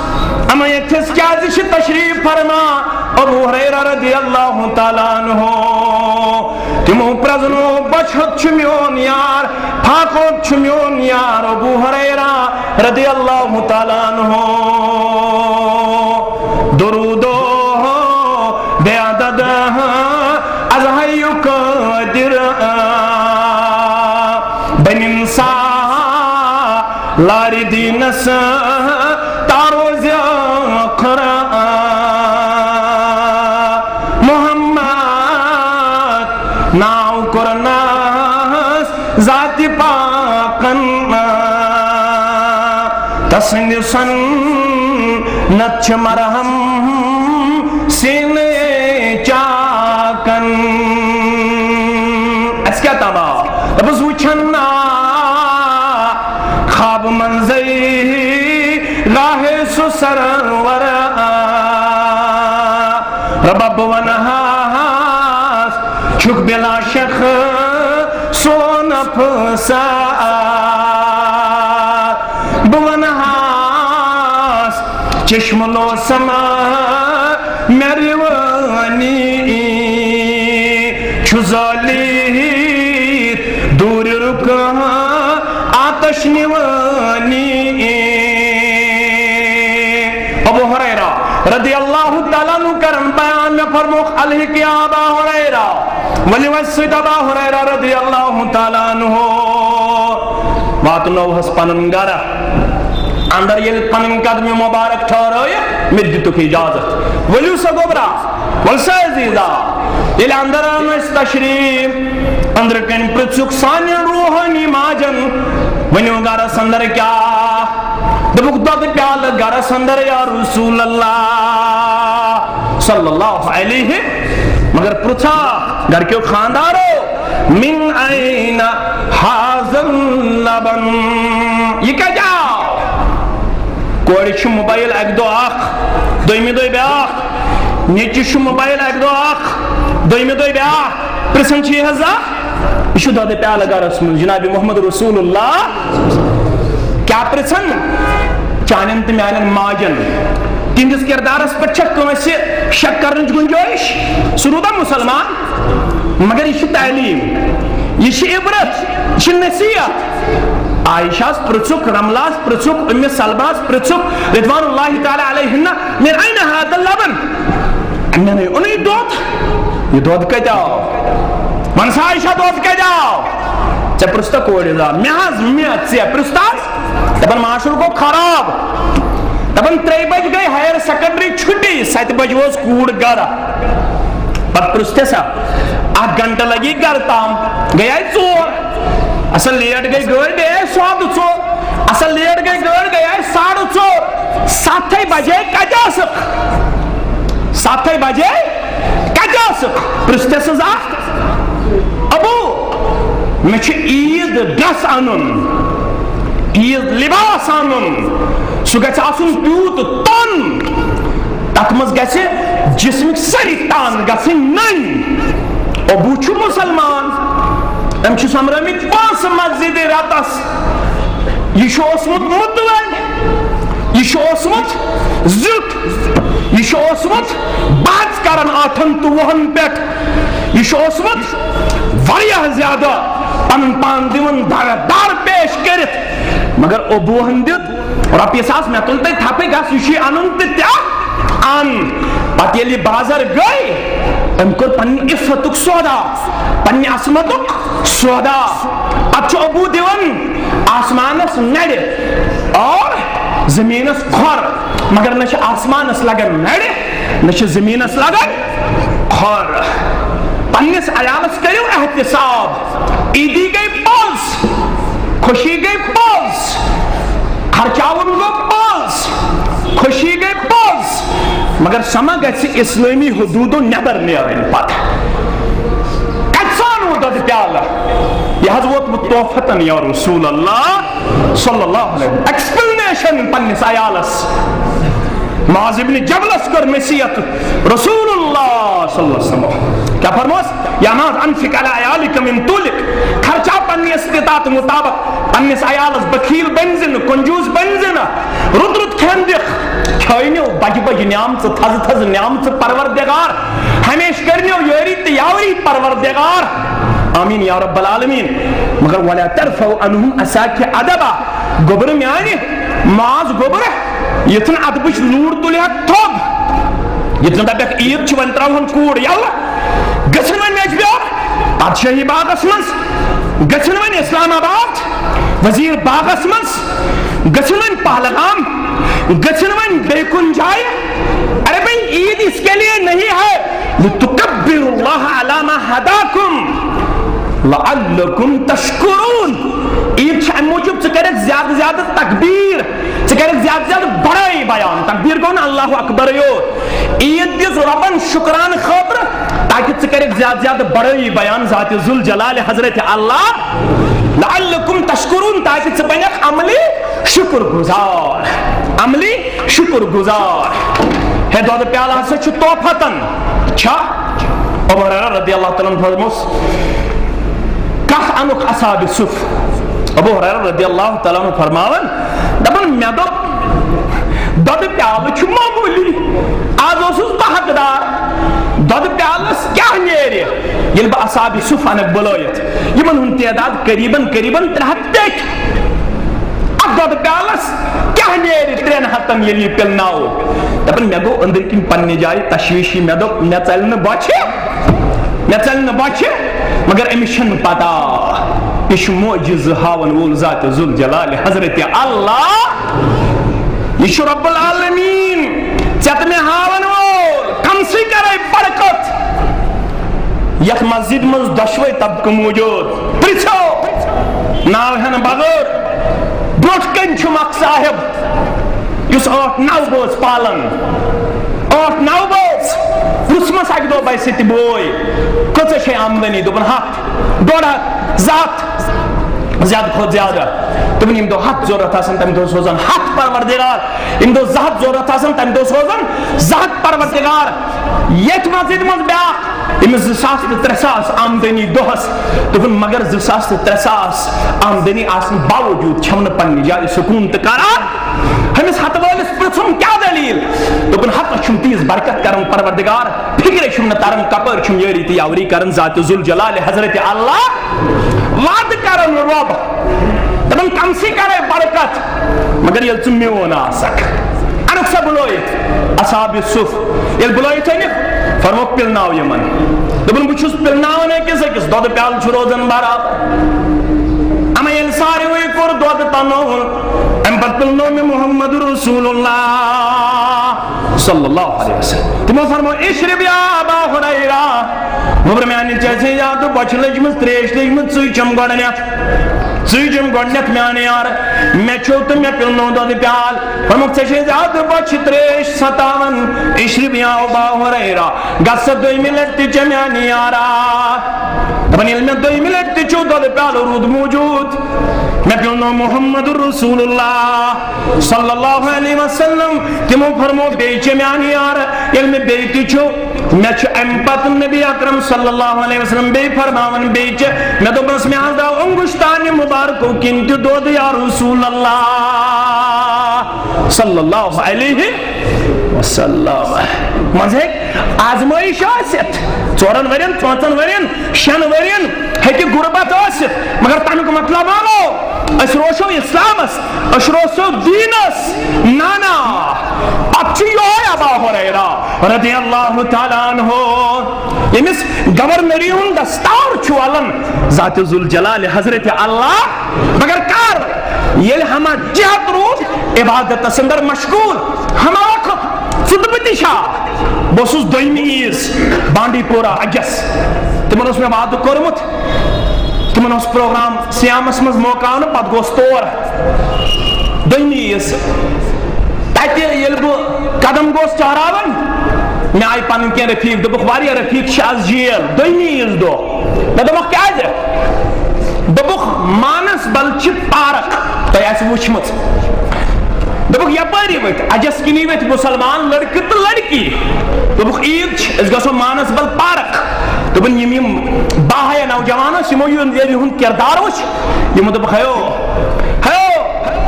Speaker 1: اما یہ تھس کیا زش تشریف فرما ابو حریرہ رضی اللہ تعالیٰ عنہ تمو پرزنو بچھت چھمیون یار پھاکوت چھمیون یار ابو حریرہ رضی اللہ تعالیٰ عنہ درودو بیعدد ازہیک در بننسا لاری دینس تاروز قرآن محمد ناو کرناس ذات پاکن تسند سن نچ مرہم سینے چاکن اس کیا تابا اب سوچنا خواب منزی راہ سسرور رباب ونہاس چھک بلا شخ سون پھسا بونہاس چشم لو سما میری وانی چھزالی دور رکا آتش نیوانی ابو حریرہ رضی اللہ تعالیٰ عنہ کرم بیان میں فرموخ علیہ کی آبا حریرہ ولی وسید ابا حریرہ رضی اللہ تعالیٰ عنہ واتنو حس پننگارہ اندر یہ پنن قدمی مبارک ٹھہروئے مدتو کی اجازت ولیو سا گبرا ولسا عزیزہ یہ اندر آنو اس تشریف اندر کن پرچک سانی روحانی ماجن ونیو گارہ سندر کیا دبک داد پیال گارہ سندر یا رسول اللہ صلی اللہ علیہ مگر پرچا گھر کیوں خاندارو من این حاضر لبن یہ کیا جاؤ کوڑی چھ موبائل ایک دو آخ دویمی دوی بیاخ نیچی چھ موبائل ایک دو آخ دویمی دوی بیاخ پرسن چی حضا اشو دادے پیالہ گا رسول جناب محمد رسول اللہ کیا پرسن چانن تمیانن ماجن تندس کردارس پر چک کنسی شک کرنچ گنجوش سرودہ مسلمان مگر یہ تعلیم یہ عبرت یہ نصیحت عائشہ پرچک رملاس پرچک ام سلماس پرچک رضوان اللہ تعالی علیہن من این هذا اللبن میں نے انہی دودھ یہ دودھ کے جاؤ منسا عائشہ دودھ کے جاؤ چا پرستا کوڑی دا میاز میاد سے پرستا تبن معاشر کو خراب تبن 3 بج گئی ہائر سیکنڈری چھٹی 7 بج وہ کوڑ گارا بات پرستے سا 8 گھنٹہ لگی گھر تام گیا ہے چور اصل لیٹ گئی گھر گیا ہے 7:15 اصل لیٹ گئی گھر گیا ہے 4:30 7 بجے کجا سک 7 بجے کجا سک پرستے سزا ابو میں عید ڈرس انن عید لباس انن سہ گژھِ آسُن تیوٗت تن تتھ منٛز گژھِ جسمٕکۍ سٲری تان گژھٕنۍ نٔنۍ ابوٗ چھُ مُسلمان أمۍ چھِ سۄمبرٲمٕتۍ پونٛسہٕ مسجدِ رٮ۪تس یہِ چھُ اوسمُت مُتوَل یہِ چھُ اوسمُت زیُٹھ یہِ چھُ اوسمُت بحث کران 8 تہٕ 10 پٮ۪ٹھ یہِ چھُ اوسمُت واریاہ زیادٕ پنُن پان دِوان در پیش کٔرِتھ مگر ابوٗہن دیُت رۄپیہِ ساس مےٚ تُل تۄہہِ تھپٕے گژھ یہِ چھُے اَنُن تہٕ تہِ اَن پتہٕ ییٚلہِ یہِ بازر گٔے أمۍ کوٚر پننہِ عفتُک سودا پننہِ عصمتُک سودا پتہٕ چھُ ابوٗ دِوان آسمانس نرِ اور زٔمیٖنس کھۄر مگر نہ چھِ آسمانس لگان نرِ نہ چھِ زٔمیٖنس لگان کھۄر پننِس عیالس کٔرِو احتساب عیٖدی گٔے پوٚز خوشی گٔے پوٚز خرچاوُن گوٚو پوٚز خوشی گٔے پوٚز مگر سۄ ما گژھِ اسلٲمی حدوٗدو نٮ۪بر نیرٕنۍ پتہٕ کتہِ ژانوٕ دۄدٕ پیالہٕ یہِ حظ ووتمُت طوفتن یا رسول اللہ صلی اللہ علیہ وسلم ایکسپلنیشن پننِس عیالس معاذ ابن جبلس کٔر نصیحت رسول اللہ صلی اللہ علیہ وسلم کیا فرموس یا معاذ انفق علی عیالک من طولک خرچا پننہِ استطاعت مطابق پننِس عیالس بخیل بنزِ نہٕ کنجوٗس بنزِ نہٕ رُت رُت کھٮ۪ن دِکھ کھیٲنِو بجہِ بجہِ نعمژٕ تھزٕ تھزٕ نعمژٕ پروردگار ہمیشہ کرنِو یٲری تہٕ یاوری پروردگار آمین یا رب العالمین مگر ولا ترفعوا عنهم اساکہِ ادبا گوبرٕ میانہِ معاذ گوبرٕ یتھن ادبٕچ لوٗر تُلہِ تھوٚد یتھن دپکھ عیٖد چھِ وۄنۍ تراوہن کوٗر یلہٕ گژھن وۄنۍ میجبیور بادشاہی باغس منٛز گژھن وۄنۍ اسلام آباد وزیر باغس منٛز گژھن وۄنۍ پہلگام گژھن وۄنۍ بیٚیہِ کُنہِ جایہِ ارے بھائی عید اس کے لیے نہیں ہے لتکبروا اللہ علی ما ہداکم لعلکم تشکرون عید چھِ امہِ موٗجوٗب ژٕ کٔرِکھ زیادٕ زیادٕ تکبیٖر ژٕ کٔرِکھ زیادٕ زیادٕ بڑٲے بیان تکبیٖر گوٚو نہٕ اللہ اکبر یوت عید دِژ رۄبن شُکرانہٕ خٲطرٕ تاکہِ ژٕ کٔرِکھ زیادٕ زیادٕ بڑٲے بیان ذاتِ ذوالجلالِ حضرت اللہ لعلکم تشکرون تاکہِ ژٕ بنکھ عملی شُکر گُزار عملی شُکر گُزار ہے دۄدٕ پیالہٕ ہسا چھُ طوفتن چھا ابوٗ ہُریرہ رضی اللہ تعالیٰ عنہ فرموس کتھ انُکھ اصحابِ صُف ابوٗ ہُریرہ رضی اللہ تعالیٰ عنہ فرماوان دپان مےٚ دوٚپ دۄدٕ پیالہٕ چھُ معموٗلی آز اوسُس بہٕ حقدار دۄدٕ پیالس کیاہ نیرِ ییٚلہِ بہٕ اصحابِ صُف انکھ بُلٲیِتھ یِمن ہُنٛد تعداد قریٖبن 300 پیٚٹھۍ اتھ دۄدٕ پیالس کیاہ نیرِ 300 ییٚلہِ یہِ پِلناوو دپان مےٚ گوٚو أنٛدٕرۍ کِنۍ پننہِ جایہِ تشویٖشی مےٚ دوٚپ مےٚ ژلہِ نہٕ بۄچھِ مگر أمِس چھنہٕ پتہ یہِ چھُ معجزٕ ہاون وول ذاتِ ذوالجلالِ حضرت اللہ یہِ چھُ رب العالمیٖن ژےٚ مےٚ ہاون وول کمسٕے کرے برکت یتھ مسجد منٛز دۄشوے طبقہٕ موٗجوٗد پرژھو ناو ہٮ۪نہٕ بغٲر برونٛٹھ کٔنۍ چھُ مکھ صاحب یُس 8-9 بٲژ پالان 8-9 بٲژ پرژھمس اکہِ دۄہ باسہِ تہِ بوے کۭژاہ چھے آمدنی دوٚپُن 100 150 200 زیادٕ کھۄتہٕ زیادٕ دوٚپُن ییٚمہِ دۄہ 100 ضوٚرتھ آسان تمہِ دۄہ سوزان 100 پروردگار ییٚمہِ دۄہ 200 ضوٚرتھ آسان تمہِ دۄہ سوزان 200 پروردگار یتھ مسجد منٛز بیاکھ أمِس 2,000 تہٕ 3,000 آمدنی دۄہس دوٚپُن مگر 2,000 تہٕ 3,000 آمدنی آسنہٕ باوجوٗد چھَم نہٕ پننہِ جایہِ سکوٗن تہٕ قرار أمِس ہتہٕ وٲلِس پرژھُم کیاہ دٔلیٖل دوٚپُن ہتس چھُم تیٖژ برکت کران پروردگار فِکرے چھُم نہٕ تران کپٲرۍ چھُم یٲری تہٕ یاوری کران ذاتِ ذوالجلالِ حضرت اللہ وعدٕ کران رۄب دپان کمسٕے کرے برکت مگر ییٚلہِ ژٕ میون آسکھ انُکھ سا بُلٲیِتھ اصحابِ صُف ییٚلہِ بُلٲیِتھ أنِکھ فرموکھ پِلناو یِمن دوٚپُن بہٕ چھُس پِلناوان أکِس أکِس دۄدٕ پیالہٕ چھُ روزان برابر اما ییٚلہِ ساروٕے کوٚر دۄدٕ تنوُل امہِ پتہٕ پِلنو مےٚ محمد رسول اللہ صلی اللہ علیہ وسلم تِمو فرمو اشرب یا ابا ہُریرہ وۄبرٕ میانہِ ژےٚ چھے یاد بۄچھِ لٔجمٕژ تریش لٔجمٕژ ژٕے چٮ۪م گۄڈٕنیتھ ژم گۄڈنیٚتھ میانہِ یار مےٚ چھُ تہٕ مےٚ پِلنو دۄدٕ پیال فرمووُکھ ژےٚ چھے زیادٕ بۄچھِ تریش ستاوان اشرب یا ابا ہریرہ گژھ سا دویمہِ لٹہِ تہِ چےٚ میانہِ یارا دپان ییٚلہِ مےٚ دویمہِ لٹہِ تہِ چھُ دۄدٕ پیالہٕ روٗد موٗجوٗد مےٚ پیونو محمد رسول اللہ صلی اللہ علیہ وسلم تمو فرمو بیٚیہِ چےٚ میانہِ یار ییٚلہِ مےٚ بیٚیہِ تہِ چھُ مےٚ چھُ امہِ پتہٕ نبی اکرم صلی اللہ علیہ وسلم بیٚیہِ فرماوان بیٚیہِ چہِ مےٚ دوٚپمس مےٚ حظ درٛاو انگُشتانہِ مُبارکو کِنۍ تہِ دۄد یا رسول اللہ صلی اللہ علیہ وسلم منٛزٕ ہیٚکہِ آزمٲیش ٲسِتھ 4 ؤرین 5 ؤرین 6 ؤرین ہیٚکہِ غُربت ٲسِتھ مگر تمیُک مطلب آو أسۍ روزو اسلامس أسۍ روزو دیٖنس نہ نہ اتھ چھُ یِہوے ابا ہریرہ رضی اللہ تعالیٰ عنہ ییٚمِس گورنری ہُنٛد دستار چھُ ولان ذاتِ ذوالجلال حضرت اللہ مگر کر ییٚلہِ ہما جہت روٗد عبادتس اندر مشغوٗل ہما وقت ژُدبہٕ تہِ چھا بہٕ اوسُس دوٚیمہِ عیٖز بانڈی پورہ اجس تِمن اوس مےٚ وعدٕ کوٚرمُت تِمن اوس پروگرام سیامس منٛز موقعاونہٕ پتہٕ گوس تور دوٚیمہِ عیٖز تتہِ ییٚلہِ بہٕ قدم گوس چہراوان مےٚ آیہِ پنٕنۍ کینٛہہ رفیٖق دوٚپُکھ واریاہ رفیٖق چھِ آز جیل دوٚیمہِ عیٖز دۄہ مےٚ دوٚپُکھ کیازِ دوٚپُکھ مانسبل چھِ پارک تۄہہِ آسہِ وٕچھمٕژ دوٚپُکھ یپٲری ؤتھۍ اجس کِنی ؤتھۍ مُسلمان لڑکہٕ تہٕ لڑکی دوٚپُکھ عیٖد چھِ أسۍ گژھو مانسبل پارک دوٚپُن یِم باہیا نوجوان ٲسۍ یِمو یِہُنٛد کِردار وٕچھ یِمو دوٚپُکھ ہیو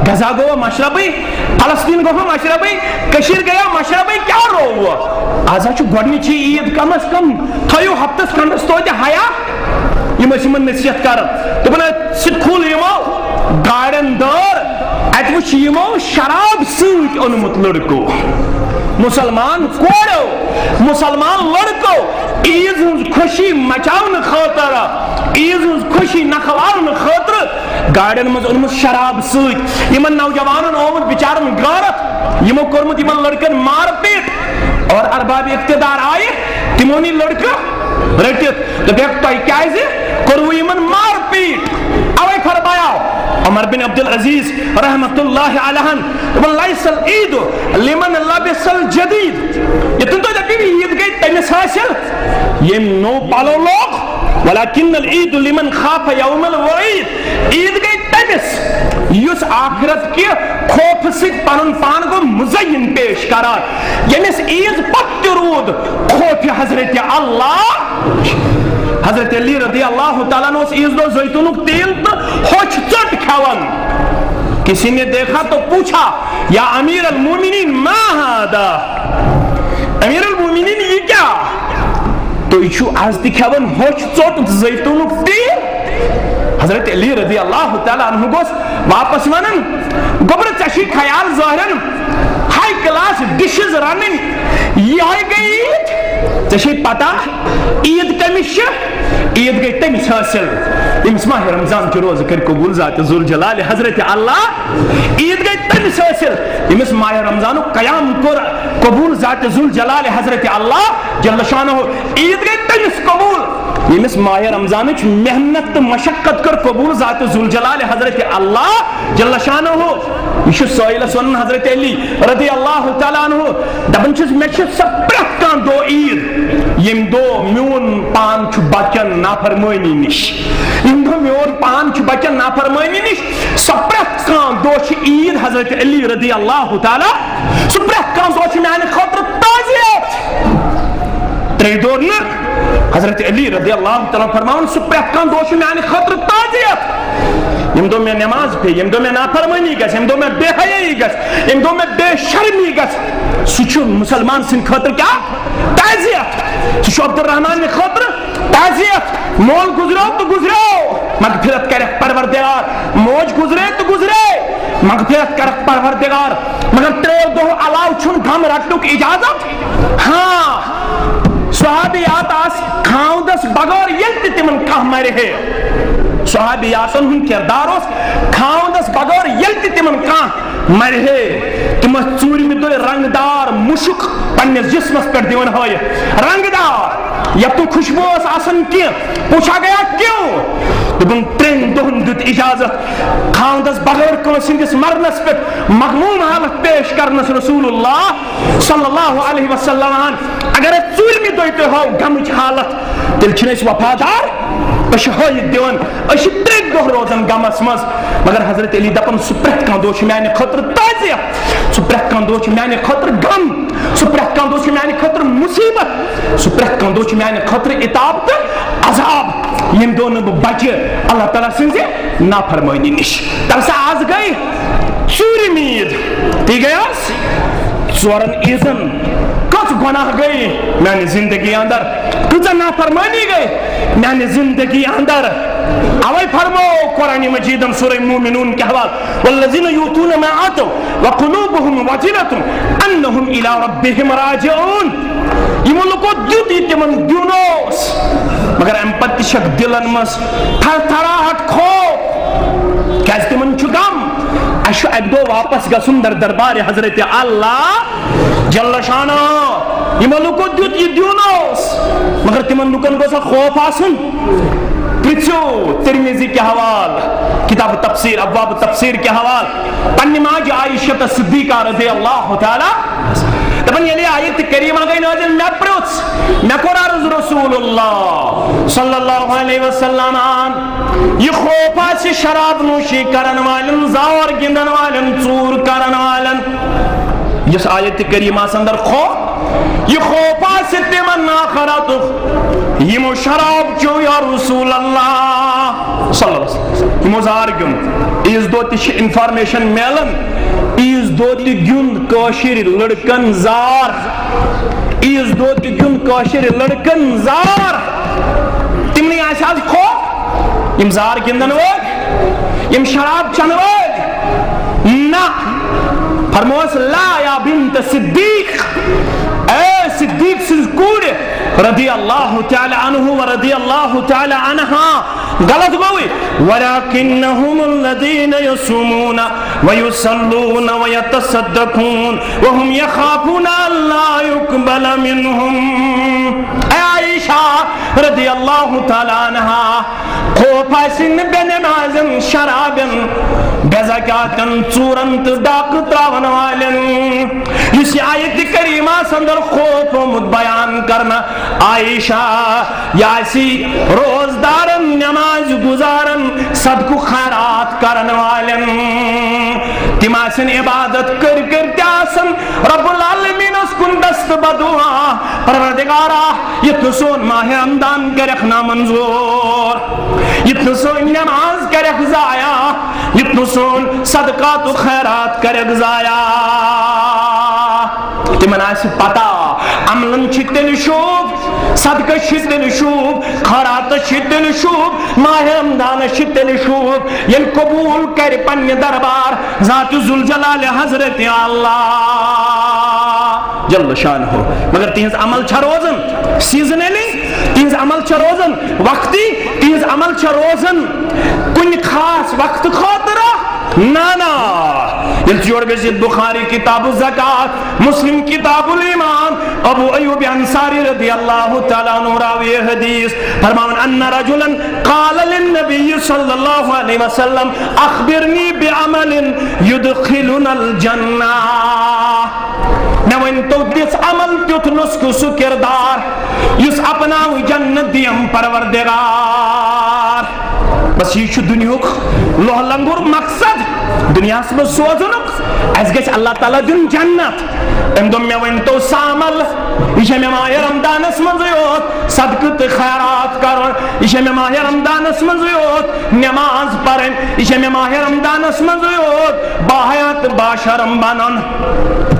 Speaker 1: غزہ گوٚوا مشربٕے فلسطیٖن گوٚوا مشربٕے کٔشیٖر گٔیا مشربٕے کیٛاہ رووٕ آز حظ چھُ گۄڈنِچی عیٖد کم از کم تھٲیِو ہفتس کھنڈس توتہِ حیا یِم ٲسۍ یِمن نصیحت کران دوٚپُن ژٕ کھُل یِمو گاڑٮ۪ن دٲر اتہِ وٕچھ یِمو شراب سۭتۍ اوٚنمُت لڑکو مسلمان کورو مسلمان لڑکو عیٖز ہٕنٛز خوشی مچاونہٕ خٲطرٕ عیٖز ہٕنٛز خوشی نکھلاونہٕ خٲطرٕ گاڑٮ۪ن منٛز اوٚنمُت شراب سۭتۍ یِمن نوجوانن آمُت بِچارن غٲرت یِمو کوٚرمُت یِمن لڑکن مار پیٖٹ اور ارباب اقتدار آیہِ تِمو نی لڑکہٕ رٔٹِتھ دوٚپیکھ تۄہہِ کیازِ کوٚروٕ یِمن مار پیٖٹ اوے فرماو عمر بن عبدالعزیز رحمت اللہ علیہ لیس العید لمن لبس الجدید یتن تو دپی عید گئی تمس حاصل یم نو پالو لوگ ولكن العید لمن خاف یوم الوعید عید گئی تمس یس آخرت کی خوف سۭتۍ پنن پان گو مزین پیش کران یمس عید پتہ رود خوف حضرت اللہ حضرت علی رضی اللہ تعالیٰ نے اس عیز دو زیتونک تیل تو ہوچ چٹ کھاون کسی نے دیکھا تو پوچھا یا امیر المومنین ما هذا امیر المومنین یہ کیا تو یہ چھو آز دی کھاون ہوچ چٹ زیتونک تیل حضرت علی رضی اللہ تعالیٰ عنہ گوس واپس ونن گبر چشی خیال ظاہرن ہائی کلاس ڈشز رنن یہ آئی گئی عید چشی پتا عید کمش عید گئی تمس حاصل یمس ماہ رمضان کے روز کر قبول ذات ذوالجلال حضرت اللہ عید گئی تمس حاصل یمس ماہ رمضان قیام کور قبول ذات ذوالجلال حضرت اللہ جل شانہ عید گئی تمس قبول یمس ماہ رمضان محنت تو مشقت کر قبول ذات ذوالجلال حضرت اللہ جل شانہ یہ سائلس ون حضرت علی رضی اللہ تعالیٰ عنہ دپان چھس مے چھ سب پرٛٮ۪تھ کانٛہہ دۄہ عید یم دۄہ میون پان چھُ بچن نافرمٲنی نش یم دۄہ میون پان چھُ بچن نافرمٲنی نش سب پرٛٮ۪تھ کانٛہہ دۄہ چھُ عید حضرت علی رضی اللہ تعالیٰ سُہ پرٛٮ۪تھ کانٛہہ دۄہ چھُ میانہِ خٲطرٕ تعزیت ترٛےٚ دۄہ نہٕ حضرت علی رضی اللہ تعالیٰ فرماوان سُہ پرٛٮ۪تھ کانٛہہ دۄہ چھُ میانہِ خٲطرٕ تعزیت یم دۄہ مےٚ نٮ۪ماز پیٚیہِ یم دۄہ مےٚ نافرمٲنی گژھِ یم دۄہ مےٚ بے حیٲیی گژھِ یم دۄہ مےٚ بے شرمی گژھِ سُہ چھُ مُسلمان سٕنٛدِ خٲطرٕ کیٛاہ تعزیت سُہ چھُ عبدالرحمانہِ خٲطرٕ تعزیت مول گُزریو تہٕ گُزریو مغفرت کرکھ پروردگار موج گُزرے تہٕ گُزرے مغفرت کرکھ پروردگار مگر 3 دۄہ علاوٕ چھُنہٕ غم رٹنُک اجازت ہاں صحابیات آس خاندس بغٲر ییٚلہِ تہِ تِمن کانٛہہ مرِ ہے صحابیاتن ہُنٛد کردار اوس خاندس بغٲر ییٚلہِ تہِ تِمن کانٛہہ مرِ ہے تِم ٲسۍ ژوٗرمہِ دۄہ رنٛگ دار مُشُک پننِس جسمس پٮ۪ٹھ دِوان ہٲیِتھ رنٛگ دار یتھ نہٕ خوشبوٗ ٲس آسان کینٛہہ پوچھا گیا کیوں دپن 3 دۄہن دیُت اجازت خاندس بغیر کٲنٛسہِ ہٕنٛدِس مرنس پٮ۪ٹھ مغموم حالت پیش کرنس رسول اللہ صلی اللہ علیہ وسلم اگر 4مہِ دۄہہِ تُہۍ ہاو غمٕچ حالت تیٚلہِ چھِنہٕ أسۍ وفادار أسۍ چھِ ہٲیِتھ دِوان أسۍ چھِ 3 دۄہ روزان غمس منٛز مگر حضرت علی دپان سُہ پرٛٮ۪تھ کانٛہہ دۄہ چھُ میانہِ خٲطرٕ تعزیت سُہ پرٛٮ۪تھ کانٛہہ دۄہ چھُ میانہِ خٲطرٕ غم سُہ پرٛٮ۪تھ کانٛہہ دۄہ چھُ میانہِ خٲطرٕ مُصیبت سُہ پرٛٮ۪تھ کانٛہہ دۄہ چھُ میانہِ خٲطرٕ عتاب تہٕ عذاب ییٚمہِ دۄہ نہٕ بہٕ بچہِ اللہ تعالیٰ سٕنٛزِ نافرمٲنی نِش تلسا آز گٔے 4م عیٖد تی گٔے آز 4 عیٖزن کٔژ گۄناہ گٔے میانہِ زندگی اندر کۭژاہ نافرمٲنی گٔے میانہِ زندگی اندر اوے فرمو قرآن مجیدن سورہ مومنون کے حوالہ والذین یؤتون ما آتوا وقلوبهم وجلة انہم الی ربہم راجعون یمو لوکو دیُت یہِ تِمن دیُن اوس مگر امہِ پتہٕ تہِ چھکھ دلن منٛز تھرتھراہٹ خوف کیازِ تِمن چھُ غم اسہِ چھُ اکہِ دۄہ واپس گژھُن در دربارِ حضرت اللہ جل شانہ یمو لوکو دیُت یہِ دیُن اوس مگر تِمن لُکن گوٚژھا خوف آسُن پرژھو ترمذی کے حوالہ کتاب تفسیر ابواب تفسیر کے حوالہ پننہِ ماجہِ عائشہ صدیقہ رضی اللہ تعالیٰ دپان ییٚلہِ آیت کریمہ گٔے نازل مےٚ پرٛژھ مےٚ کوٚر عرض رسول اللہ صلی اللہ علیہ وسلم یہ خوف آسہِ شراب نوشی کرن والٮ۪ن زار گِنٛدن والٮ۪ن ژوٗر کرن والٮ۪ن یُس آیت کریمہ اندر خوف یہ خوف آسہِ تِمن آخرتُک یمو شراب چو یا رسول اللہ صلی اللہ علیہ وسلم یمو زار گیُنٛد عیٖذ دۄہ تہِ چھِ انفارمیشن میلان عیٖذ دۄہ تہِ گیُنٛد کٲشِر لڑکن زار عیٖذ دۄہ تہِ گیُنٛد کٲشِر لڑکن زار تِمنٕے آسہِ آز خوف یِم زار گِنٛدن وٲلۍ یِم شراب چٮ۪نہٕ وٲلۍ نہ فرموس لا یا بنت صدیق اے صدیق سٕنٛز کوٗرِ رضی اللہ تعالی عنہ و رضی اللہ تعالی عنہا غلط گوئی ولکنہم الذین یصومون ویصلون ویتصدقون وهم یخافون الا یقبل منہم اے عائشہ رضی اللہ تعالی عنہا خوف آسن بے نمازن شرابن بے زکاتن ژوٗرن تہٕ ڈاکہٕ تراون والٮ۪ن یُس یہِ آیت کریمہ اندر خوف آمُت بیان کرنا عائشہ یہ آسی روزدارن نماز گزارن صدقہ خیرات کرن والن تم آسن عبادت کر تہِ آسن رب العالمین اس کن دست بدعا پروردگارا یتھ سون ماہ رمضان کرکھ نامنظور یتھ سون نماز کرکھ ضایع یتھ سون صدقات و خیرات کرکھ ضایع تمن آسہِ پتہ عملن چھ تیٚلہِ شوٗب صدقہ چھ تیٚلہِ شوٗب خیراتس چھ تیٚلہِ شوٗب ماہ رمضانس چھ تیٚلہِ شوٗب ییٚلہِ قبوٗل کرِ پننہِ دربار ذات ذوالجلال حضرت اللہ جل شانہ مگر تہنٛز عمل چھا روزان سیزنلی تہنٛز عمل چھا روزان وقتی تہنٛز عمل چھا روزان کُنہِ خاص وقت خٲطرٕ نانا ییٚلہِ یور گژھِتھ بخاری کتاب الزکات مسلم کتاب الایمان ابو ایوب انصاری رضی اللہ تعالیٰ عنہ راوی حدیث فرماون ان رجلا قال للنبی صلی اللہ علیہ وسلم اخبرنی بعمل يدخلنا الجنہ مےٚ ؤنۍ تو دِژ عمل تیُتھ نسخہٕ سُہ کردار یُس اپناو جنت دِیم پروردگار بس یہ دنیاک لوہ لنگر مقصد دنیاس میں سوزنک اس گژھِ اللہ تعالیٰ دن جنت ام دم مےٚ ؤنۍتو سُہ عمل یہ چھےٚ مےٚ ماہِ رمضانس منٛزٕے یوت صدقہٕ تہٕ خیرات کرُن یہ چھےٚ مےٚ ماہِ رمضانس منٛزٕے یوت نماز پرٕنۍ یہ چھےٚ مےٚ ماہِ رمضانس منٛزٕے یوت باحیا تہٕ باشرم بنُن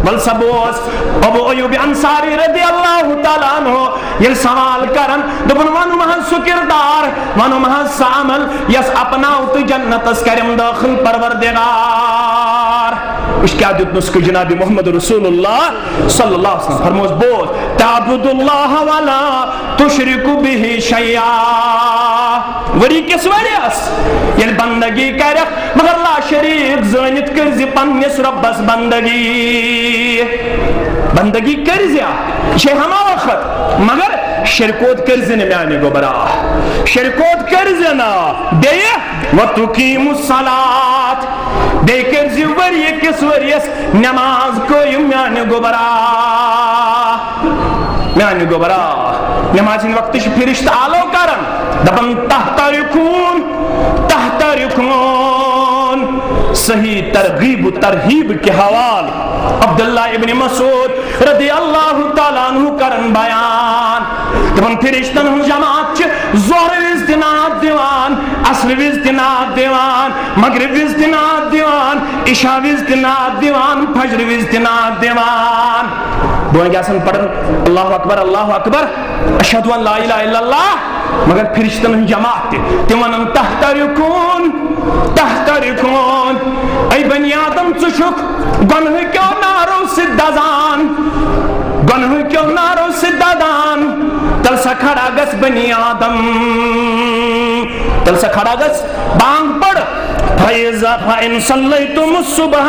Speaker 1: بل سا بوز ابو ایوب انصاری رضی اللہ تعالیٰ عنہ ییٚلہِ سوال کرن دوٚپُن ونُم حظ سُہ کردار ونُم حظ سُہ عمل یس اپناو تہٕ جنتس کریم داخل پروردگار اس کیا دیت نسخہ جناب محمد رسول اللہ صلی اللہ علیہ وسلم فرموس بوز تعبد اللہ ولا تشرک به شیئا وری کس وریس یل بندگی کرک مگر لا شریک زانت کرزی پنس ربس بندگی کرزیا یہ ہما وقت مگر شرکوت کرزن میانی گوبرا شرکوت کرزن بیہ وَتُقِيمُ الصَّلَاةِ بیہ کرزی وری کس وریس نماز کوئی میانی گوبرا میانی گوبرا نماز ان وقت فرشت آلو کرن دبن تحترکون صحیح ترغیب و ترہیب کے حوال عبداللہ ابن مسعود رضی اللہ تعالیٰ عنہ کرن بیان دبن فرشتن ہم جماعت ظہر وز دنات دیوان عصر وز دنات دیوان مغرب وز دنات دیوان عشاء وز دنات دیوان فجر وز دنات دیوان بوئیں گے آسان پڑھن اللہ اکبر اشہدو ان لا الہ الا اللہ مگر فرشتن ہم جماعت تیوانن تحترکون ای بنی آدم چشک گنہ کیوں نارو سدازان گنہ کیوں نارو سدادان تل سا کھڑا گس بنی آدم تل سا کھڑا گس بانگ پڑ فَإِن صَلَّيْتُمُ الصُّبْحَ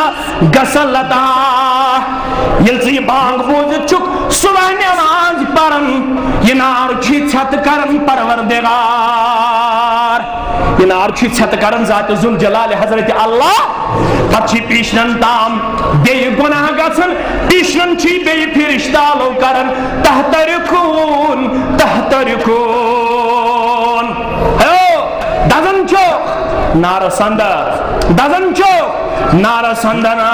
Speaker 1: غَسَلَتَا یل سے یہ بانگ بوجھ چک صبح نماز پڑھن یہ نار چھی چھت کرن پروردگار یہ نار چھی چھت کرن ذات ذوالجلال حضرت اللہ پچھی پیشنن تام بے گناہ گسن پیشنن چھی بے فرشتالو کرن تحترکون دزن چوک نار سندر دزن چوک نار سندنا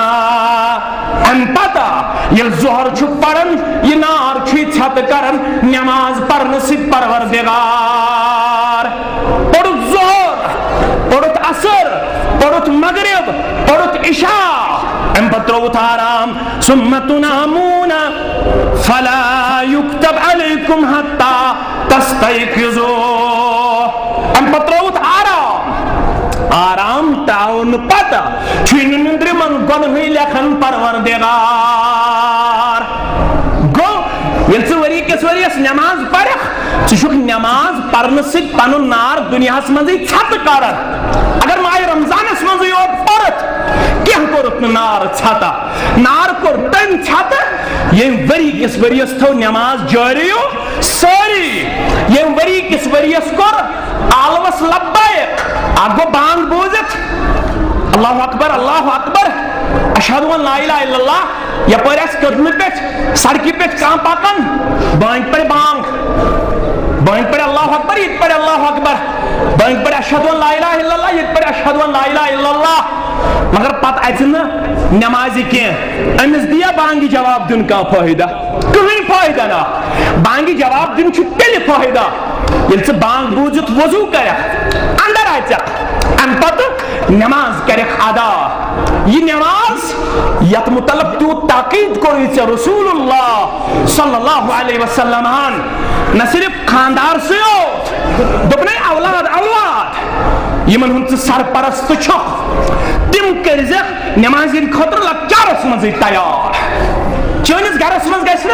Speaker 1: ام پتا یل ظہر چھپ پڑھن یہ نار چھی چھت کرن نماز پڑھن سید پروردگار پڑھت ظہر پڑھت عصر پڑھت مغرب پڑھت عشاء ام پتروت آرام ثم تنامون فلا یکتب علیکم حتی تستیقظو ام پتروت آرام تاؤن پتا چھین نندر من گنہی لکھن پروردگار گو یل وری کس وری اس نماز پڑھ چشک نماز پڑھن سے پنن نار دنیا منزی چھت کرن اگر ماہ رمضان اس منزی اور پڑھت کیا کرت نار چھتا نار کر تن چھتا یہ وری کس وری اس تو نماز جاری ہو ساری یہ وری کس وری اس کر آلوس لبائک آگو بانگ بوزت اللہ اکبر اشہدو ان لا الہ الا اللہ یا پر اس قدم پیچ سڑکی پیچ کام پاکن بانگ پر بانگ پر اللہ اکبر یہ پر اللہ اکبر بانگ پر اشہدو ان لا الہ الا اللہ یہ پر اشہدو ان لا الہ الا اللہ مگر پت ایتن نمازی کین امس دیا بانگی جواب دن کا فائدہ کہیں فائدہ نا بانگی جواب دن چھو تیلی فائدہ یل سے بانگ بوجت وضو کرے اندر آئیتا ام پت نماز کرے ادا یہ نماز یت مطلب تو تاقید کوئی سے رسول اللہ صلی اللہ علیہ وسلم نہ صرف خاندار سے ہو دبنے اولاد یہ من ہن سرپرست چھو تم کرزک نماز ان خطر لکچارس مزید تیار چونس گھرس مز گھس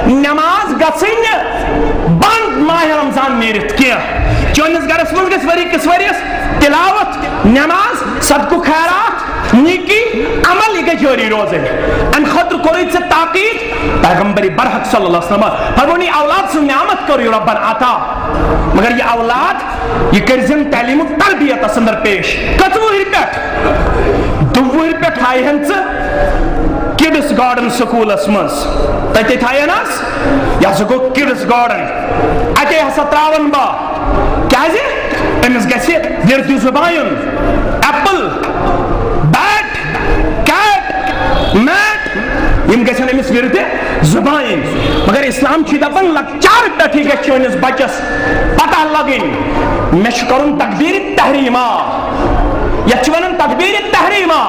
Speaker 1: نماز گھسن بند ماہ رمضان نیرت کی چونس گھرس مز گھس وری کس وریس تلاوت نماز صدقہ خیرات نیکی عمل یہ جاری روزن ان خطر کوئی سے تاقید پیغمبر برحق صلی اللہ علیہ وسلم فرمونی اولاد سے نعمت کرو ربن عطا مگر یہ اولاد یہ کرزن تعلیم و تربیت اصندر پیش کتوہر پیٹ دوہر پیٹ ہائی ہنس کڈس گارڈن سکول اسمز تیتے تھائے ناس یا سکو کڈس گارڈن اتے ہسا تراون با کیا جی امس گسی وردی زبائن ایپل بیٹ کیٹ میٹ یم گسن امس وردی زبائن مگر اسلام چھ دپن لکچار پٹھی گژھِ چٲنِس بچس پتہ لگن مے چھ کرُن تکبیر تحریما یتھ چھ ونان تکبیر تحریما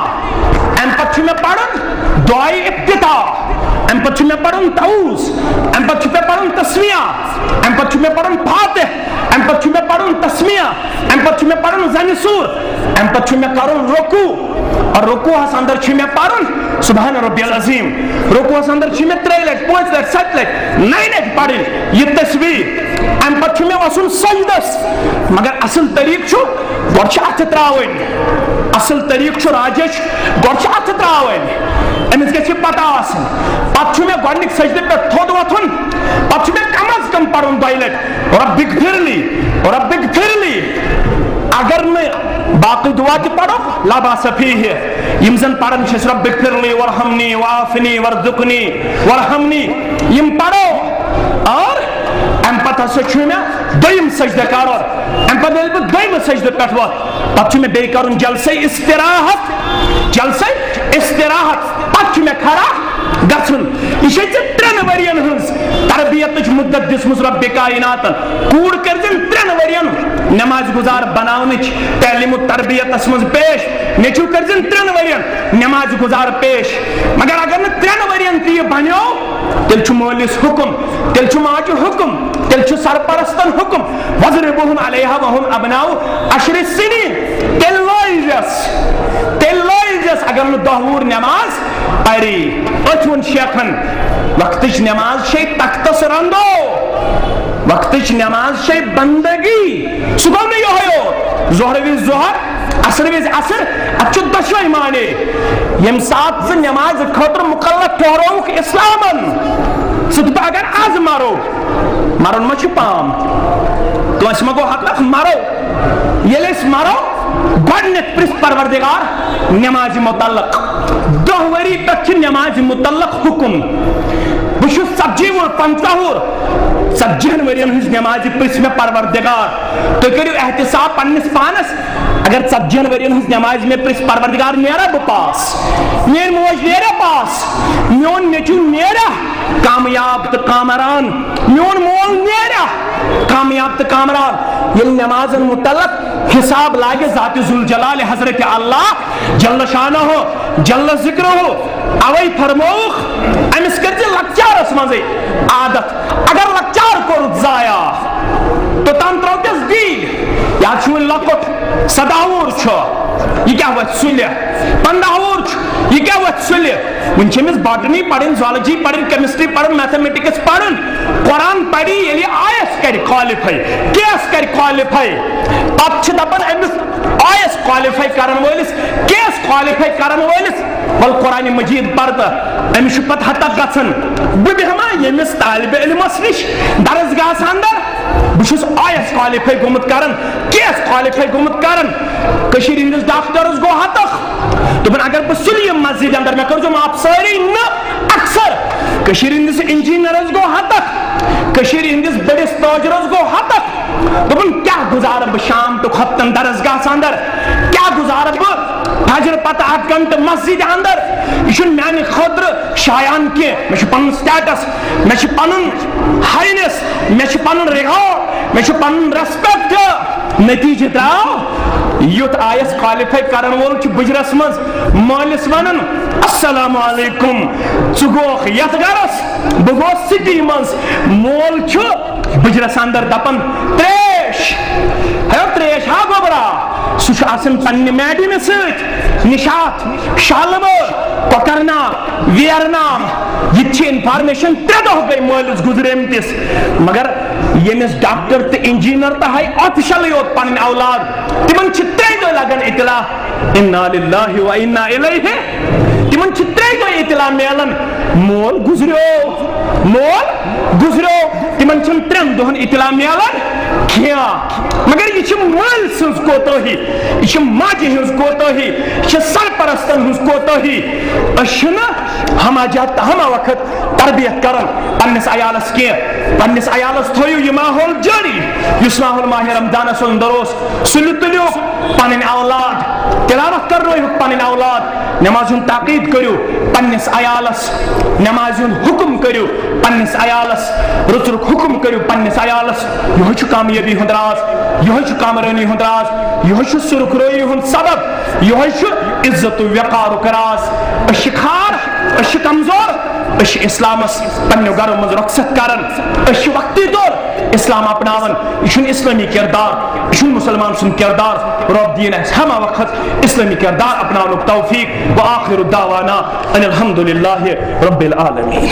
Speaker 1: ام پتہٕ چھُ مےٚ پرُن دعائے افتتاح ام پتہٕ چھُ مےٚ پرُن تعوذ ام پتہٕ چھُ مےٚ پرُن تسمیہ ام پتہٕ چھُ مےٚ پرُن فاتح ام پتہٕ چھُ مےٚ پرُن تسمیہ ام پتہٕ چھُ مےٚ پرُن زنہِ سور ام پتہٕ چھُ مےٚ کرُن رکوع اور رکوعس اندر چھُ مےٚ پرُن سبحان ربی العظیم رکوعس اندر چھُ مےٚ 3 لٹہِ 5 لٹہِ 7 لٹہِ 9 لٹہِ پرٕنۍ یہ تسبیح ام پتہٕ چھُ مےٚ وسُن سجدس مگر اصل طریقہٕ چھُ گۄڈٕ چھِ اتھٕ تراوٕنۍ اصل طریقہٕ چھُ راجش گۄڈٕ چھِ اتھٕ تراوٕنۍ امس گژھِ پتہ آسٕنۍ پتہٕ چھُ مےٚ گۄڈنِکۍ سجدٕ پٮ۪ٹھ تھوٚد وۄتھُن پتہٕ چھُ مےٚ کمس از کم پڑھن دۄیہِ لٹہِ ربِّک پھرلی ربِّک پھرلی. اگر نہٕ باقی دعا تہِ پڑھو لا باس فیہ. یم زن پڑھن چھِ ربِّک پھرلی ورحمنی وعافنی ورزقنی ورحمنی یم پڑھو. اور امہ پتہٕ ہسا چھُ مےٚ دوٚیِم سجدٕ کرُن. امہ پتہٕ ییٚلہِ بہٕ دوٚیمہِ سجدٕ پٮ۪ٹھ وۄتھٕ پتہٕ چھُ مےٚ بیٚیہِ کرُن جلسے استراحت پتہٕ چھُ مےٚ کھڑا گژھُن. یہ چھِ ژےٚ 3 ؤرین ہٕنٛز تربیتٕچ مدت دِژمٕژ ربِ کائناتن. کوٗر کٔرزٮ۪ن 3 ؤرین نماز گزار بناونٕچ تعلیٖم و تربیتس منٛز پیش. نیٚچوٗ کٔرزٮ۪ن 3 ؤرین نماز گزار پیش. مگر اگر نہٕ 3 ؤرین تہِ یہِ بنیو تیٚلہِ چھُ مٲلِس حُکم, تیٚلہِ چھُ ماجہِ حُکم, تیٚلہِ چھُ سرپرستن حُکم وَضْرِبُوہُم عَلَیہا وَہُم أَبْنَاءُ 10 سِنِیٖن. تیٚلہِ لٲجزٮ۪س اگر نہٕ 10 وُہُر نماز پری. أتھۍ ووٚن شیخن وقتٕچ نماز چھے تختس رنٛدو, وقتٕچ نماز چھے بندگی. سُہ گوٚو نہٕ یِہوٚے یوت ظہر وِزِ ظہر عصر وِزِ عصر. اتھ چھُ دۄشوے معنے. ییٚمہِ ساتہٕ ژٕ نمازِ خٲطرٕ مُقرر ٹھہرووُکھ اسلامن ژٕ دُپہٕ اگر آز مرو مرُن ما چھُ پام کٲنٛسہِ ما گوٚو حق مرو. ییٚلہِ أسۍ مرو گۄڈٕنیتھ پرٛژھ پروردگار نمازِ متعلق. 10 ؤری پٮ۪ٹھ چھِ نمازِ متعلق حُکم. بہٕ چھُس 40 وُہُر 50 وُہُر 40 ؤرین ہٕنٛز نمازِ پرٛژھ مےٚ پروردگار. تُہۍ کٔرِو احتساب پننِس پانس. اگر 40 ؤرین ہٕنٛز نمازِ مےٚ پرٛژھ پروردگار نیرا بہٕ پاس, میٲنۍ موج نیرا پاس, میون نیٚچوٗ نیرا کامیاب تہٕ کامران, میون مول نیرا کامیاب تہٕ کامران. ییٚلہِ نمازن متعلق حساب لاگہِ ذاتِ ذوالجلال حضرت اللہ جل شانہ جل ذکرہ اوے فرمووُکھ أمِس کٔرزِ لۄکچارس منٛزٕے عادت. اگر لۄکچار کوٚرُتھ ضایع توٚتام ترٛٲوتِس ڈیٖل. یا چھُ وُنہِ لۄکُٹ 17 وُہُر چھُ یہِ کیٛاہ وۄتھِ سُلہِ, 15 وُہُر چھُ یہِ کیٛاہ وۄتھِ سُلہِ. وُنہِ چھِ أمِس باٹنی پرٕنۍ, زالجی پرٕنۍ, کیمسٹری پرٕنۍ, میتھمیٹکس پرُن. قرآن پری ییٚلہِ یہِ آیس کرِ کالِفاے, کیس کرِ کالِفاے, پتہٕ چھِ دپان أمِس آیس کالِفاے کرن وٲلِس کیس کالِفاے کرن وٲلِس ول قرآنِ مجیٖد پردٕ. أمِس چھُ پتہٕ ہتک گژھان بہٕ بیٚہما ییٚمِس طالبہِ علمس نِش درسگاہس انٛدر. بہٕ چھُس آیس کالِفاے گوٚمُت کران, کیس کالِفاے گوٚمُت کران. کٔشیٖرِ ہٕنٛدِس ڈاکٹرس گوٚو ہتک دوٚپُن اگر بہٕ سُلہِ یِمہٕ مسجدِ انٛدر مےٚ کٔرزیٚو معاف سٲری نہٕ اکثر. کٔشیٖرِ ہٕنٛدِس انجیٖنرس گوٚو ہتک, کٔشیٖرِ ہٕنٛدِس بٔڑِس تٲجرس گوٚو ہتک. دوٚپُن کیٛاہ گُزارٕ بہٕ شام تہٕ خۄفتن درسگاہس انٛدر, کیٛاہ گُزارٕ بہٕ فجر پتہٕ 8 گنٹہٕ مسجدِ انٛدر. یہِ چھُنہٕ میانہِ خٲطرٕ شایان کینٛہہ. مےٚ چھُ پنُن سٹیٹس, مےٚ چھُ پنُن ہاینس, مےٚ چھُ پنُن رِکاڈ, مےٚ چھُ پنُن ریسپیکٹ. نتیٖجہٕ درٛاو یُتھ آیس کالِفاے کرن وول چھُ بُجرس منٛز مٲلِس ونان السلام علیکم, ژٕ گوکھ یتھ گرس بہٕ گوس سٹی منٛز. مول چھُ بُجرس انٛدر دپان تریش تریش ہا گوبرا. سُہ چھُ آسان پننہِ میڈمہِ سۭتۍ نِشات, شالمٲر, کۄکرناگ, ویرنام. یہِ تہِ چھِ انفارمیشن 3 دۄہ گٔے مٲلِس گُزریمتِس. مگر ییٚمِس ڈاکٹر تہٕ انجیٖنر تہٕ ہاے آفِشلٕے یوت پنٕنۍ اولاد تِمن چھِ 3 دۄہ لگان اطلاع اِنا لِلّٰہِ و اِنا اِلَیہِ. تِمن چھِ 3 دۄہ اطلاع میلان مول گُزریو, مول گُزریو. تِمن چھِنہٕ 3 دۄہن اطلاع میلان کینٛہہ. مگر یہِ چھِ مٲلۍ سٕنٛز کوتٲہی, یہِ چھِ ماجہِ ہٕنٛز کوتٲہی, یہِ چھِ سرپرستن ہٕنٛز کوتٲہی. أسۍ چھِنہٕ ہما جات تہٕ ہما وقت تربیت کران پننِس عیالس کینٛہہ. پننِس عیالس تھٲیِو یہِ ماحول جٲری یُس ماحول ماہِ رمضانس انٛدر اوس. سُلہِ تُلِو پنٕنۍ اولاد, تلاوت کرنٲیہُکھ پنٕنۍ اولاد, نمازِ ہُنٛد تاکیٖد کٔرِو پننِس عیالس, نمازِ ہُنٛد حُکم کٔرِو پننِس عیالس, رٕژرُک حُکم کٔرِو پننِس عیالس. یِہوٚے چھُ کامیٲبی ہُنٛد راز, یِہوٚے چھُ کامرٲنی ہُنٛد راز, یِہوٚے چھُ سُرخرٲیی ہُنٛد سبب, یِہوٚے چھُ عزت و وقارُک راز. أسۍ چھِ کھار, أسۍ چھِ کمزور, أسۍ چھِ اسلامس پننیو گرو منٛز رۄخصت کران, أسۍ چھِ وقتی طور اسلام اپناوان. یہِ چھُنہٕ اسلٲمی کردار, یہِ چھُنہٕ مُسلمان سُنٛد کردار. رب دِیِن اَسہِ ہما وقت اسلٲمی کردار اپناونُک توفیق. وآخر دعوانا ان الحمد للہ رب العالمین.